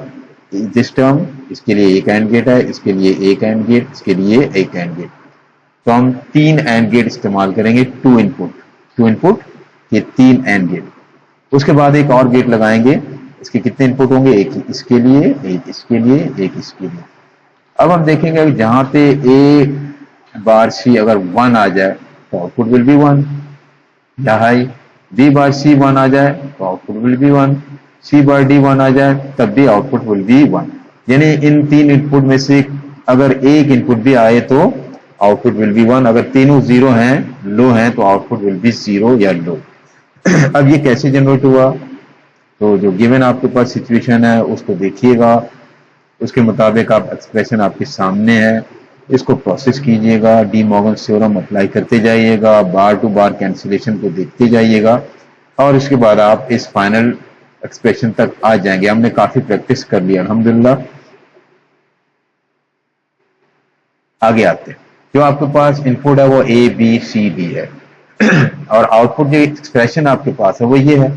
दिस टर्म, इसके लिए एक एंड गेट है, इसके लिए एक एंड गेट, इसके लिए एक एंड गेट। तो हम 3 एंड गेट इस्तेमाल करेंगे, 2 इनपुट, ये 3 एंड गेट। उसके बाद एक और गेट लगाएंगे, इसके कितने इनपुट होंगे? एक इसके लिए, एक इसके लिए, एक इसके लिए। अब हम देखेंगे जहां पे a बार c अगर 1 आ जाए तो आउटपुट विल बी 1, या हाई b बार c 1 आ जाए तो output will be 1, c bar d 1 आ जाए तब भी आउटपुट विल बी 1। यानी इन 3 इनपुट में से अगर एक इनपुट भी आए तो आउटपुट विल बी 1, अगर तीनों जीरो हैं, लो हैं, तो आउटपुट विल बी 0 या लो। अब ये कैसे जनरेट हुआ? तो जो गिवन आपके पास सिचुएशन है उसको देखिएगा, उसके मुताबिक आप एक्सप्रेशन आपके सामने है, इसको प्रोसेस कीजिएगा, डी मॉर्गन थ्योरम अप्लाई करते जाइएगा, बार टू बार कैंसिलेशन को देखते जाइएगा और इसके बाद आप इस फाइनल एक्सप्रेशन तक आ जाएंगे। हमने काफी प्रैक्टिस कर लिया अल्हम्दुलिल्लाह। आगे आते हैं, जो आपके पास इनपुट है वो ए बी सी डी है और आउटपुट जो एक्सप्रेशन आपके पास है वो ये है,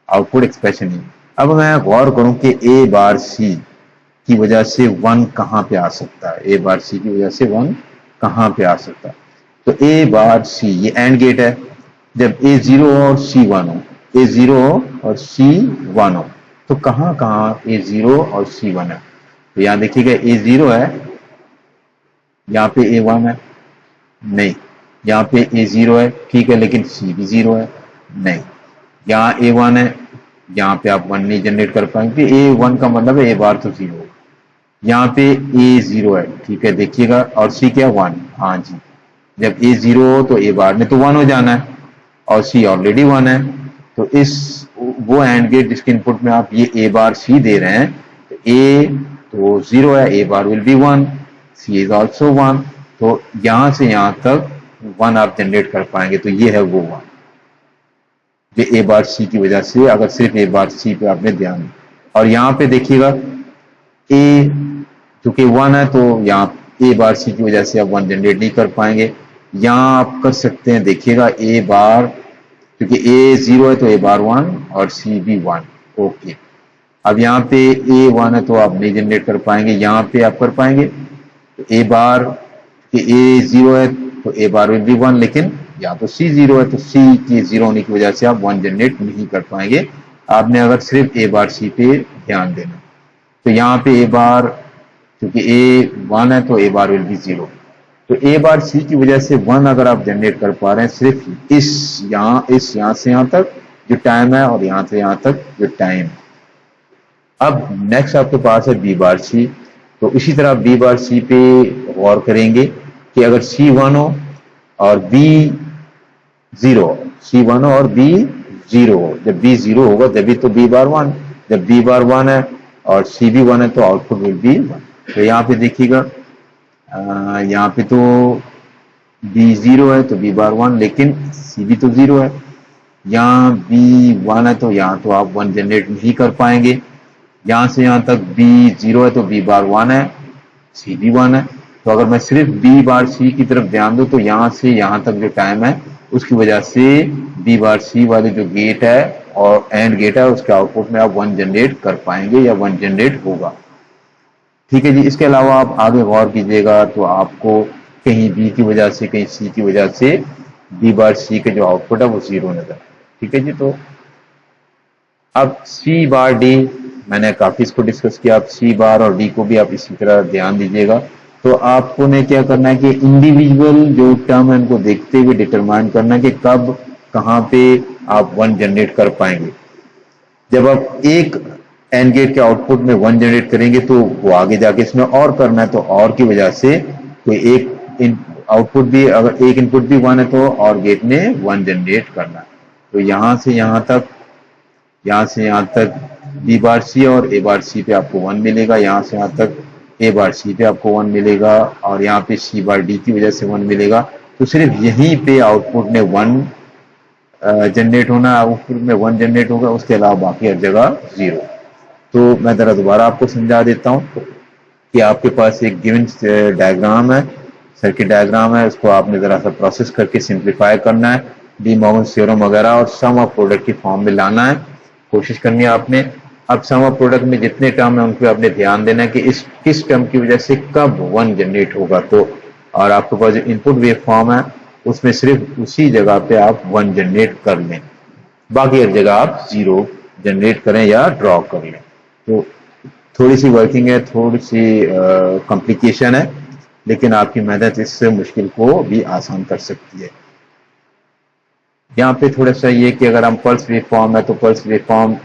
आउटपुट एक्सप्रेशन ही। अब मैं गौर करूं कि ए बार सी की वजह से 1 कहां पे आ सकता है, ए बार सी की वजह से 1 कहां पे आ सकता है। तो ए बार सी ये एंड गेट है, जब ए 0 हो और सी 1 हो, ए 0 हो और सी 1 हो, तो कहां कहां ए 0 और सी 1 है? तो यहां देखिएगा ए 0 है, यहाँ पे ए 1 है, नहीं, यहाँ पे ए 0 है, ठीक है, लेकिन सी भी 0 है, नहीं, यहाँ ए 1 है, यहाँ पे आप 1 नहीं जनरेट कर पाएंगे, ए 1 का मतलब है ए बार तो 0, यहाँ पे ए 0 है, ठीक है, देखिएगा, और सी क्या 1, हाँ जी, जब ए 0 हो तो ए बार में तो 1 हो जाना है और सी ऑलरेडी 1 है, तो इस वो एंड गेट जिसके इनपुट में आप ये ए बार सी दे रहे हैं, तो ए तो 0 है, A bar will be 1, C is also 1, तो यहां से यहां तक 1 आप जनरेट कर पाएंगे, तो ये है वो 1 जो ए बार सी की वजह से, अगर सिर्फ ए बार सी पे आपने ध्यान। और यहाँ पे देखिएगा ए चूंकि 1 है तो यहाँ ए बार सी की वजह से आप 1 जनरेट नहीं कर पाएंगे। यहाँ आप कर सकते हैं, देखिएगा ए बार, क्योंकि ए 0 है तो ए बार 1 और सी भी 1, ओके। अब यहाँ पे ए 1 है तो आप नहीं जनरेट कर पाएंगे, यहाँ पे आप कर पाएंगे। तो ए बार कि ए 0 है तो ए बार विल बी 1, लेकिन या तो सी 0 है तो सी की 0 होने की वजह से आप 1 जनरेट नहीं कर पाएंगे। आपने अगर सिर्फ ए बार सी पे ध्यान देना, तो यहाँ पे ए बार क्योंकि ए 1 है तो ए बार विल बी 0, तो ए बार सी की वजह से 1 अगर आप जनरेट कर पा रहे हैं सिर्फ इस यहाँ से यहाँ तक, जो टाइम है और यहाँ से यहाँ तक जो टाइम। अब नेक्स्ट आपके पास है बी बार सी। तो इसी तरह बी बार सी पे गौर करेंगे कि अगर सी 1 हो और बी 0, सी 1 हो और बी 0 हो, जब बी 0 होगा तभी तो बी बार 1, जब बी बार 1 है और सी भी 1 है तो आउटपुट विल बी 1। तो यहाँ पे देखिएगा, यहाँ पे तो बी 0 है तो बी बार 1, लेकिन सी भी तो 0 है। यहाँ बी 1 है तो यहाँ तो आप 1 जनरेट नहीं कर पाएंगे। यहाँ से यहाँ तक बी 0 है तो बी बार 1 है, सी भी 1 है। तो अगर मैं सिर्फ बी बार सी की तरफ ध्यान दूं तो यहाँ से यहाँ तक जो टाइम है उसकी वजह से बी बार सी वाले जो गेट है और एंड गेट है उसके आउटपुट में आप 1 जनरेट कर पाएंगे या 1 जनरेट होगा। ठीक है जी। इसके अलावा आप आगे गौर कीजिएगा तो आपको कहीं बी की वजह से कहीं सी की वजह से बी बार सी के जो आउटपुट है वो 0 नजर। ठीक है जी। तो अब सी बार डी मैंने काफी इसको डिस्कस किया, आप सी बार और डी को भी आप इसी तरह ध्यान दीजिएगा। तो आपको ने क्या करना है कि इंडिविजुअल जो टर्म है उनको देखते हुए डिटरमाइन करना है कि कब कहाँ पे आप 1 जनरेट कर पाएंगे। जब आप एक एंड गेट के आउटपुट में 1 जनरेट करेंगे तो वो आगे जाके इसमें और करना है, तो और की वजह से कोई एक आउटपुट भी, अगर एक इनपुट भी 1 है तो और गेट ने 1 जनरेट करना है। तो यहाँ से यहाँ तक बी बार सी और ए बार सी पे आपको 1 मिलेगा, यहाँ से यहाँ तक ए बार सी पे आपको 1 मिलेगा और यहाँ पे सी बार डी की वजह से 1 मिलेगा। तो सिर्फ यहीं पे आउटपुट ने 1 जनरेट होना, आउटपुट में 1 जनरेट होगा, उसके अलावा बाकी हर जगह 0। तो मैं जरा दोबारा आपको समझा देता हूँ कि आपके पास एक गिवन डायग्राम है, सर्किट डायग्राम है, उसको आपने जरा सा प्रोसेस करके सिंप्लीफाई करना है, डी मॉर्गन थ्योरम वगैरह और सम ऑफ प्रोडक्ट की फॉर्म में लाना है, कोशिश करनी है आपने। अब सम ऑफ प्रोडक्ट में जितने टर्म है उन पर आपने ध्यान देना है कि इस किस टर्म की वजह से कब 1 जनरेट होगा। तो और आपके पास जो इनपुट वेव फॉर्म है उसमें सिर्फ उसी जगह पे आप 1 जनरेट कर लें, बाकी हर जगह आप 0 जनरेट करें या ड्रॉ कर लें। तो थोड़ी सी वर्किंग है, थोड़ी सी कॉम्प्लिकेशन है, लेकिन आपकी मेहनत इस मुश्किल को भी आसान कर सकती है। यहाँ पे थोड़ा सा ये कि अगर हम पल्स वेव फॉर्म है तो pulse wave form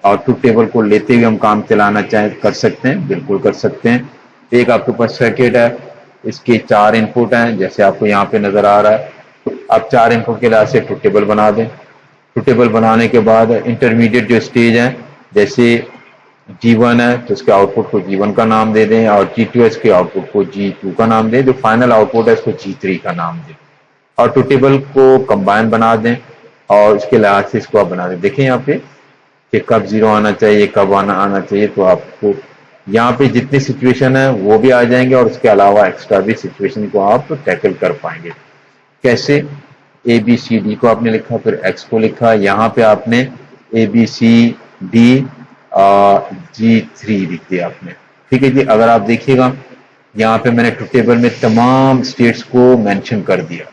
output table को लेते हुए हम काम चलाना चाहें कर सकते हैं, बिल्कुल कर सकते हैं। एक आपके पास सर्किट है, इसके 4 इनपुट हैं जैसे आपको यहाँ पे नजर आ रहा है। आप 4 इनपुट के लिहाज से ट्रुथ टेबल बना दें। ट्रुथ टेबल बनाने के बाद इंटरमीडिएट जो स्टेज है, जैसे G1 है तो उसके आउटपुट को G1 का नाम दे दें और G2 है इसके आउटपुट को G2 का नाम दें, जो फाइनल आउटपुट है उसको G3 का नाम दें और ट्रुथ टेबल को कंबाइन बना दें और उसके लिहाज से इसको आप बना दें। देखें यहाँ पे कि कब 0 आना चाहिए, कब आना चाहिए, तो आपको यहाँ पे जितनी सिचुएशन है वो भी आ जाएंगे और उसके अलावा एक्स्ट्रा भी सिचुएशन को आप टैकल कर पाएंगे। कैसे? ए बी सी डी को आपने लिखा, फिर एक्स को लिखा, यहाँ पे आपने ए बी सी डी G3 लिख दिया आपने। ठीक है जी। अगर आप देखिएगा यहाँ पे मैंने ट्रुथ टेबल में तमाम स्टेट्स को मेंशन कर दिया।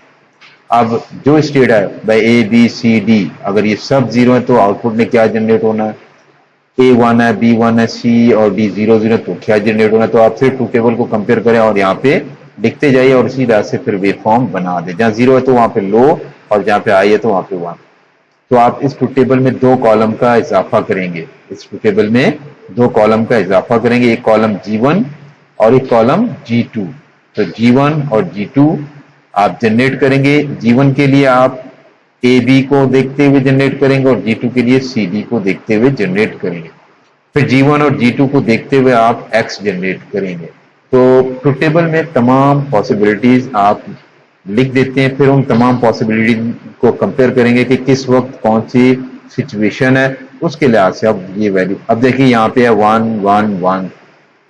अब जो स्टेट है भाई ए बी सी डी, अगर ये सब 0 है तो आउटपुट में क्या जनरेट होना है, A1 है, B1 है, C और D 0 तो क्या जनरेट होना है। तो आप फिर ट्रुथ टेबल को कंपेयर करें और यहाँ पे लिखते जाइए और इसी तरह से फिर वेव फॉर्म बना दे। जहाँ 0 है तो वहाँ पे लो और जहाँ पे आई है तो वहाँ पे 1। तो आप इस ट्रुथ टेबल में 2 कॉलम का इजाफा करेंगे, इस ट्रुथ टेबल में 2 कॉलम का इजाफा करेंगे, एक कॉलम G1 और एक कॉलम G2। तो G1 और G2 आप जनरेट करेंगे। G1 के लिए आप ए बी को देखते हुए जनरेट करेंगे और G2 के लिए सी डी को देखते हुए जनरेट करेंगे। फिर G1 और G2 को देखते हुए आप X जनरेट करेंगे। तो ट्रुथ टेबल में तमाम पॉसिबिलिटीज आप लिख देते हैं, फिर उन तमाम पॉसिबिलिटी को कंपेयर करेंगे कि किस वक्त कौन सी सिचुएशन है, उसके लिहाज से अब ये वैल्यू। अब देखिए यहाँ पे है 1 1 1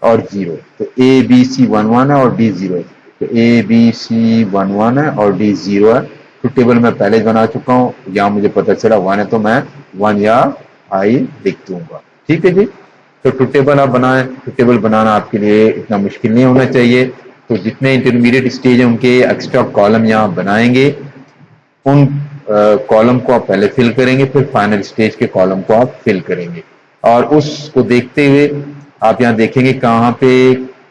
और 0, तो ए बी सी 1 1 है और डी 0 है। तो ए बी सी 1 1 है और डी 0 है। ट्रुथ टेबल मैं पहले बना चुका हूँ, यहाँ मुझे पता चला 1 है तो मैं 1 या आई लिख दूंगा। ठीक है जी। तो ट्रुथ टेबल आप बनाएं। ट्रुथ टेबल बनाना आपके लिए इतना मुश्किल नहीं होना चाहिए। तो जितने इंटरमीडिएट स्टेज है उनके एक्स्ट्रा कॉलम यहाँ बनाएंगे, उन कॉलम को आप पहले फिल करेंगे, फिर फाइनल स्टेज के कॉलम को आप फिल करेंगे और उसको देखते हुए आप यहाँ देखेंगे कहाँ पे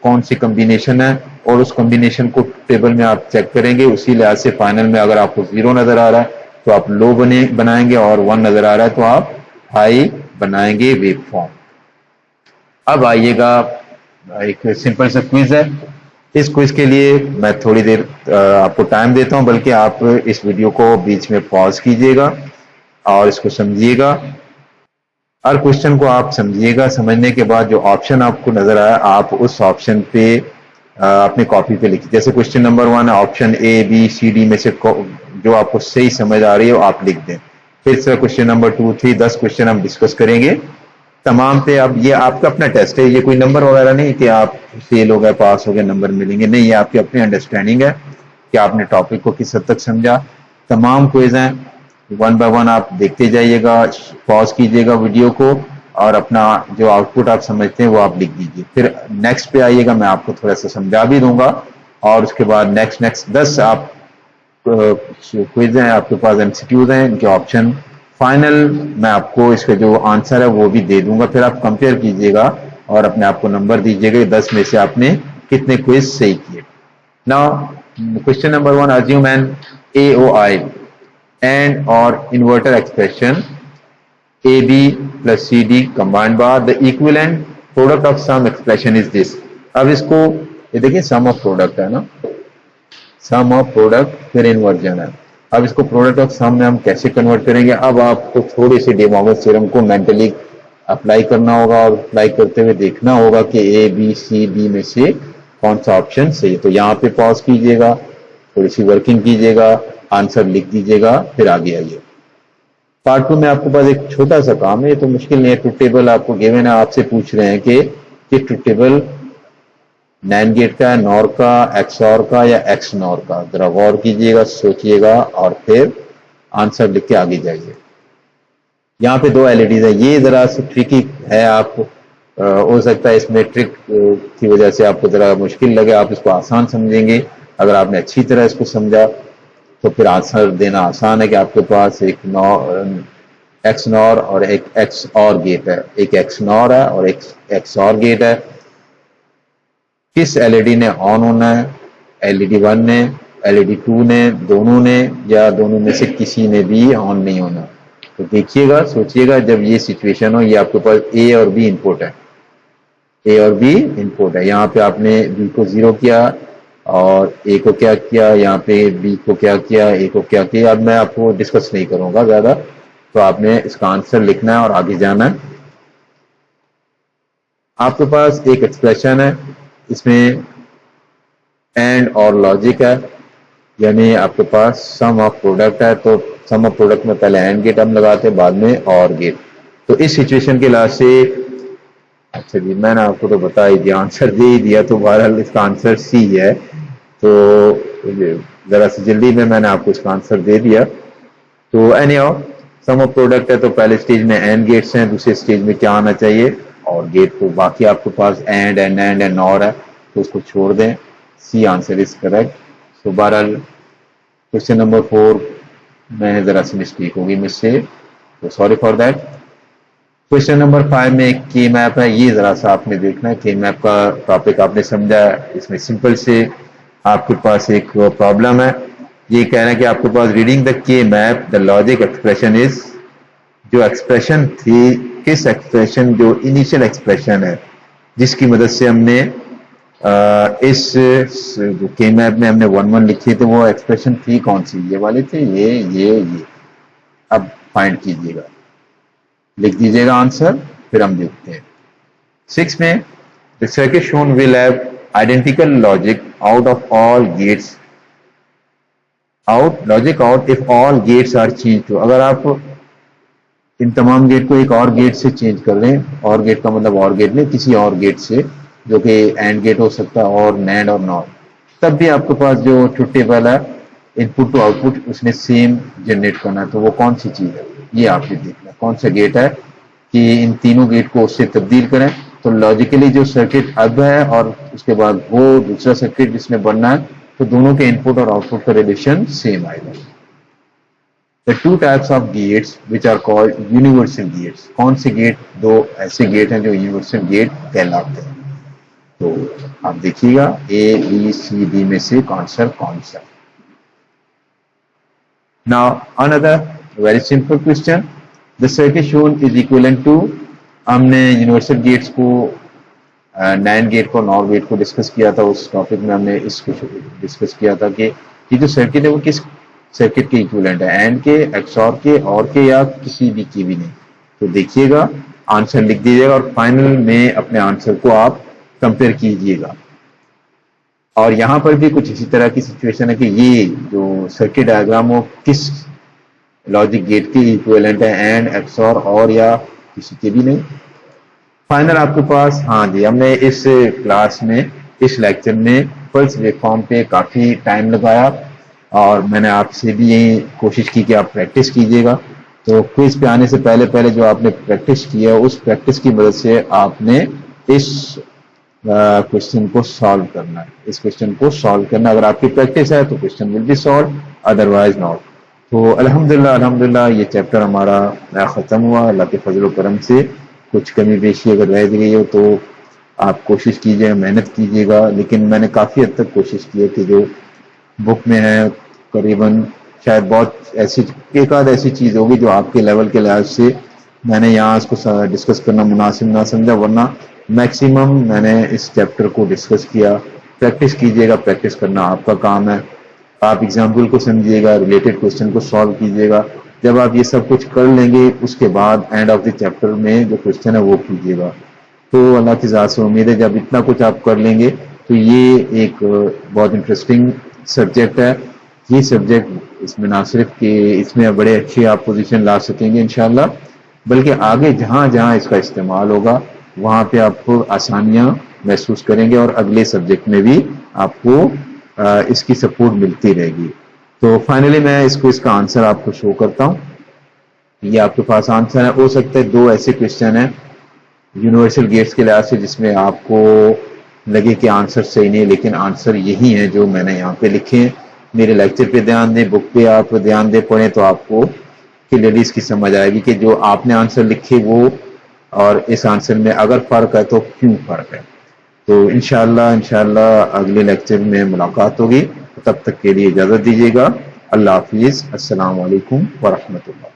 कौन सी कॉम्बिनेशन है और उस कॉम्बिनेशन को टेबल में आप चेक करेंगे। उसी लिहाज से फाइनल में अगर आपको 0 नजर आ रहा है तो आप लो बनाएंगे, और 1 नजर आ रहा है तो आप हाई बनाएंगे वेव फॉर्म। अब आइएगा, एक सिंपल सा क्विज है। इस क्विज के लिए मैं थोड़ी देर आपको टाइम देता हूं, बल्कि आप इस वीडियो को बीच में पॉज कीजिएगा और इसको समझिएगा। हर क्वेश्चन को आप समझिएगा, समझने के बाद जो ऑप्शन आपको नजर आया आप उस ऑप्शन पे अपने कॉपी पे लिखिए। जैसे question number 1 option A B C D में से जो आपको सही समझ आ रही है वो आप लिख दें। फिर से क्वेश्चन नंबर 2 3 10 क्वेश्चन हम डिस्कस करेंगे तमाम पे। अब ये आपका अपना टेस्ट है, ये कोई नंबर वगैरह नहीं कि आप फेल हो गए पास हो गए नंबर मिलेंगे, नहीं, ये आपकी अपनी अंडरस्टैंडिंग है कि आपने टॉपिक को किस हद तक समझा। तमाम क्विज हैं, 1 बाय 1 आप देखते जाइएगा, पॉज कीजिएगा वीडियो को और अपना जो आउटपुट आप समझते हैं वो आप लिख दीजिए। फिर नेक्स्ट पे आइएगा, मैं आपको थोड़ा सा समझा भी दूंगा, और उसके बाद नेक्स्ट 10 आप क्विज हैं आपके पास, एमसीक्यूज हैं, इनके ऑप्शन फाइनल मैं आपको इसके जो आंसर है वो भी दे दूंगा। फिर आप कंपेयर कीजिएगा और अपने आप को नंबर दीजिएगा 10 में से आपने कितने क्विज सही किए। Now question number 1, assume an AOI and or inverter expression AB plus CD combined bar the equivalent product of sum expression is this। अब इसको ये देखिए सम ऑफ प्रोडक्ट है ना, सम ऑफ प्रोडक्ट फिर इन्वर्जन है। अब इसको प्रोडक्ट ऑफ सम में हम कैसे कन्वर्ट करेंगे, अब आपको थोड़ी सी डी मॉर्गन थ्योरम को मेंटली अप्लाई करना होगा और अप्लाई करते हुए देखना होगा कि ए बी सी डी में से कौन सा ऑप्शन सही है। तो यहाँ पे पॉज कीजिएगा, थोड़ी सी वर्किंग कीजिएगा, आंसर लिख दीजिएगा, फिर आगे आइए। पार्ट 2 में आपके पास एक छोटा सा काम है, ये तो मुश्किल नहीं है। ट्रुथ टेबल आपको गिवन है, आपसे पूछ रहे हैं कि ट्रुथ टेबल नैंड गेट का, नॉर का, एक्सऑर का या एक्स नॉर का। जरा गौर कीजिएगा, सोचिएगा और फिर आंसर लिख के आगे जाइए। यहाँ पे 2 एलईडीज है, ये जरा सी ट्रिकी है, आप हो सकता है इसमें ट्रिक की वजह से आपको जरा मुश्किल लगे, आप इसको आसान समझेंगे। अगर आपने अच्छी तरह इसको समझा तो फिर आंसर देना आसान है कि आपके पास एक एक्स नॉर और एक एक्स और गेट है, एक एक्स नॉर है और एक एक्स और गेट है। किस एलईडी ने ऑन होना है, एलईडी 1 ने, एलईडी 2 ने, दोनों ने, या दोनों में से किसी ने भी ऑन नहीं होना। तो देखिएगा, सोचिएगा, जब ये सिचुएशन हो, ये आपके पास ए और बी इनपुट है, ए और बी इनपुट है। यहाँ पे आपने बी को 0 किया और ए को क्या किया, यहाँ पे बी को क्या किया, ए को क्या किया। अब मैं आपको डिस्कस नहीं करूंगा ज्यादा, तो आपने इसका आंसर लिखना है और आगे जाना है। आपके पास एक एक्सप्रेशन है, इसमें एंड और लॉजिक है, यानी आपके पास सम ऑफ प्रोडक्ट है। तो सम ऑफ प्रोडक्ट में पहले एंड गेट हम लगाते हैं, बाद में और गेट। तो इस सिचुएशन के लिहाज से, अच्छा जी मैंने आपको तो बता ही दिया, आंसर दे ही दिया, तो बहरहाल इसका आंसर सी है। तो जरा सी जल्दी में मैंने आपको इसका आंसर दे दिया। तो एनीहाउ सम ऑफ प्रोडक्ट है, तो पहले स्टेज में एंड गेट्स हैं, दूसरे स्टेज में क्या आना चाहिए, और गेट। तो बाकी आपके पास एंड एंड और है, तो उसको छोड़ दें। C answer is correct. तो बहरहाल क्वेश्चन नंबर 4 में जरा सी मिस्टेक होगी मुझसे, तो sorry for that. Question number 5 में एक के मैप है, ये जरा सा आपने देखना है। के मैप का टॉपिक आपने समझा, इसमें सिंपल से आपके पास एक प्रॉब्लम है। ये कह रहे हैं कि आपके पास रीडिंग द के map the logic expression is, जो एक्सप्रेशन थी, किस एक्सप्रेशन, जो इनिशियल एक्सप्रेशन है जिसकी मदद से हमने इस के मैप में हमने 1 1 लिखी थी, वो एक्सप्रेशन थी कौन सी, ये वाले थे, ये। अब फाइंड कीजिएगा, लिख दीजिएगा आंसर, फिर हम देखते हैं। 6 में the circuit shown will have identical logic out of all gates, logic out if all gates are change. तो अगर आप इन तमाम गेट को एक और गेट से चेंज कर लें, और गेट का मतलब और गेट नहीं, किसी और गेट से, जो कि एंड गेट हो सकता है और नैंड और नॉर, तब भी आपके पास जो ट्रुथ टेबल है, इनपुट टू आउटपुट उसने सेम जनरेट करना है। तो वो कौन सी चीज है, ये आपने देखना कौन सा गेट है कि इन तीनों गेट को उससे तब्दील करें। तो लॉजिकली जो सर्किट अब है और उसके बाद वो दूसरा सर्किट जिसमें बनना है, तो दोनों के इनपुट और आउटपुट का रिलेशन सेम आएगा। The two types of gates which are called universal gates, कौन से गेट, 2 ऐसे गेट हैं जो यूनिवर्सल गेट कहलाते हैं। तो आप देखिएगा ए बी सी डी में से आंसर कौन सा। Now another very simple question. The circuit shown is equivalent to, हमने यूनिवर्सल गेट्स को नैंड गेट को नॉर गेट को डिस्कस किया था। उस टॉपिक में हमने इसको डिस्कस किया था कि ये जो सर्किट है वो किस सर्किट के इक्विवेलेंट है, एंड के, एक्सऑर के, और के, या किसी भी की भी नहीं। तो देखिएगा, आंसर लिख दीजिएगा और फाइनल में अपने आंसर को आप कंपेयर कीजिएगा। और यहाँ पर भी कुछ इसी तरह की सिचुएशन है कि ये जो सर्किट डायग्राम हो किस लॉजिक गेट के इक्विवेलेंट है, एंड, एक्सऑर, और, या किसी के भी नहीं। फाइनल आपके पास, हाँ जी, हमने इस क्लास में, इस लेक्चर में पल्स वेवफॉर्म पे काफ़ी टाइम लगाया और मैंने आपसे भी यही कोशिश की कि आप प्रैक्टिस कीजिएगा। तो क्विज पे आने से पहले पहले जो आपने प्रैक्टिस किया उस प्रैक्टिस की मदद से आपने इस क्वेश्चन को सॉल्व करना है। इस क्वेश्चन को सॉल्व करना, अगर आपकी प्रैक्टिस है तो question will be solve, otherwise not. तो अल्हम्दुलिल्लाह ये चैप्टर हमारा ख़त्म हुआ। अल्लाह के फजल करम से कुछ कमी बेशी अगर रह गई हो तो आप कोशिश कीजिए, मेहनत कीजिएगा। लेकिन मैंने काफ़ी हद तक कोशिश की है कि जो बुक में है करीबन शायद बहुत ऐसी एक आध ऐसी चीज़ होगी जो आपके लेवल के लिहाज से मैंने यहाँ इसको डिस्कस करना मुनासिब ना समझा, वरना मैक्सिमम मैंने इस चैप्टर को डिस्कस किया। प्रैक्टिस कीजिएगा, प्रैक्टिस करना आपका काम है। आप एग्जाम्पल को समझिएगा, रिलेटेड क्वेश्चन को सॉल्व कीजिएगा। जब आप ये सब कुछ कर लेंगे उसके बाद एंड ऑफ द चैप्टर में जो क्वेश्चन है वो कीजिएगा। तो अल्लाह की ज़ात से उम्मीद है जब इतना कुछ आप कर लेंगे तो ये एक बहुत इंटरेस्टिंग सब्जेक्ट है। ये सब्जेक्ट इसमें ना सिर्फ कि इसमें बड़े अच्छे आप पोजीशन ला सकेंगे इंशाल्लाह, बल्कि आगे जहाँ जहाँ इसका इस्तेमाल होगा वहाँ पे आपको आसानियाँ महसूस करेंगे और अगले सब्जेक्ट में भी आपको इसकी सपोर्ट मिलती रहेगी। तो फाइनली मैं इसका आंसर आपको शो करता हूँ। ये आपके पास आंसर है। हो सकता है दो ऐसे क्वेश्चन हैं यूनिवर्सल गेट्स के लिहाज से जिसमें आपको लगे कि आंसर सही नहीं, लेकिन आंसर यही है जो मैंने यहाँ पे लिखे हैं। मेरे लेक्चर पे ध्यान दें, बुक पे आप ध्यान दें, पढ़ें तो आपको क्लियरली इसकी समझ आएगी कि जो आपने आंसर लिखे वो और इस आंसर में अगर फ़र्क है तो क्यों फ़र्क है। तो इंशाल्लाह अगले लेक्चर में मुलाकात होगी। तब तक के लिए इजाज़त दीजिएगा। अल्लाह हाफिज़। अस्सलाम वालेकुम व रहमतुल्लाह।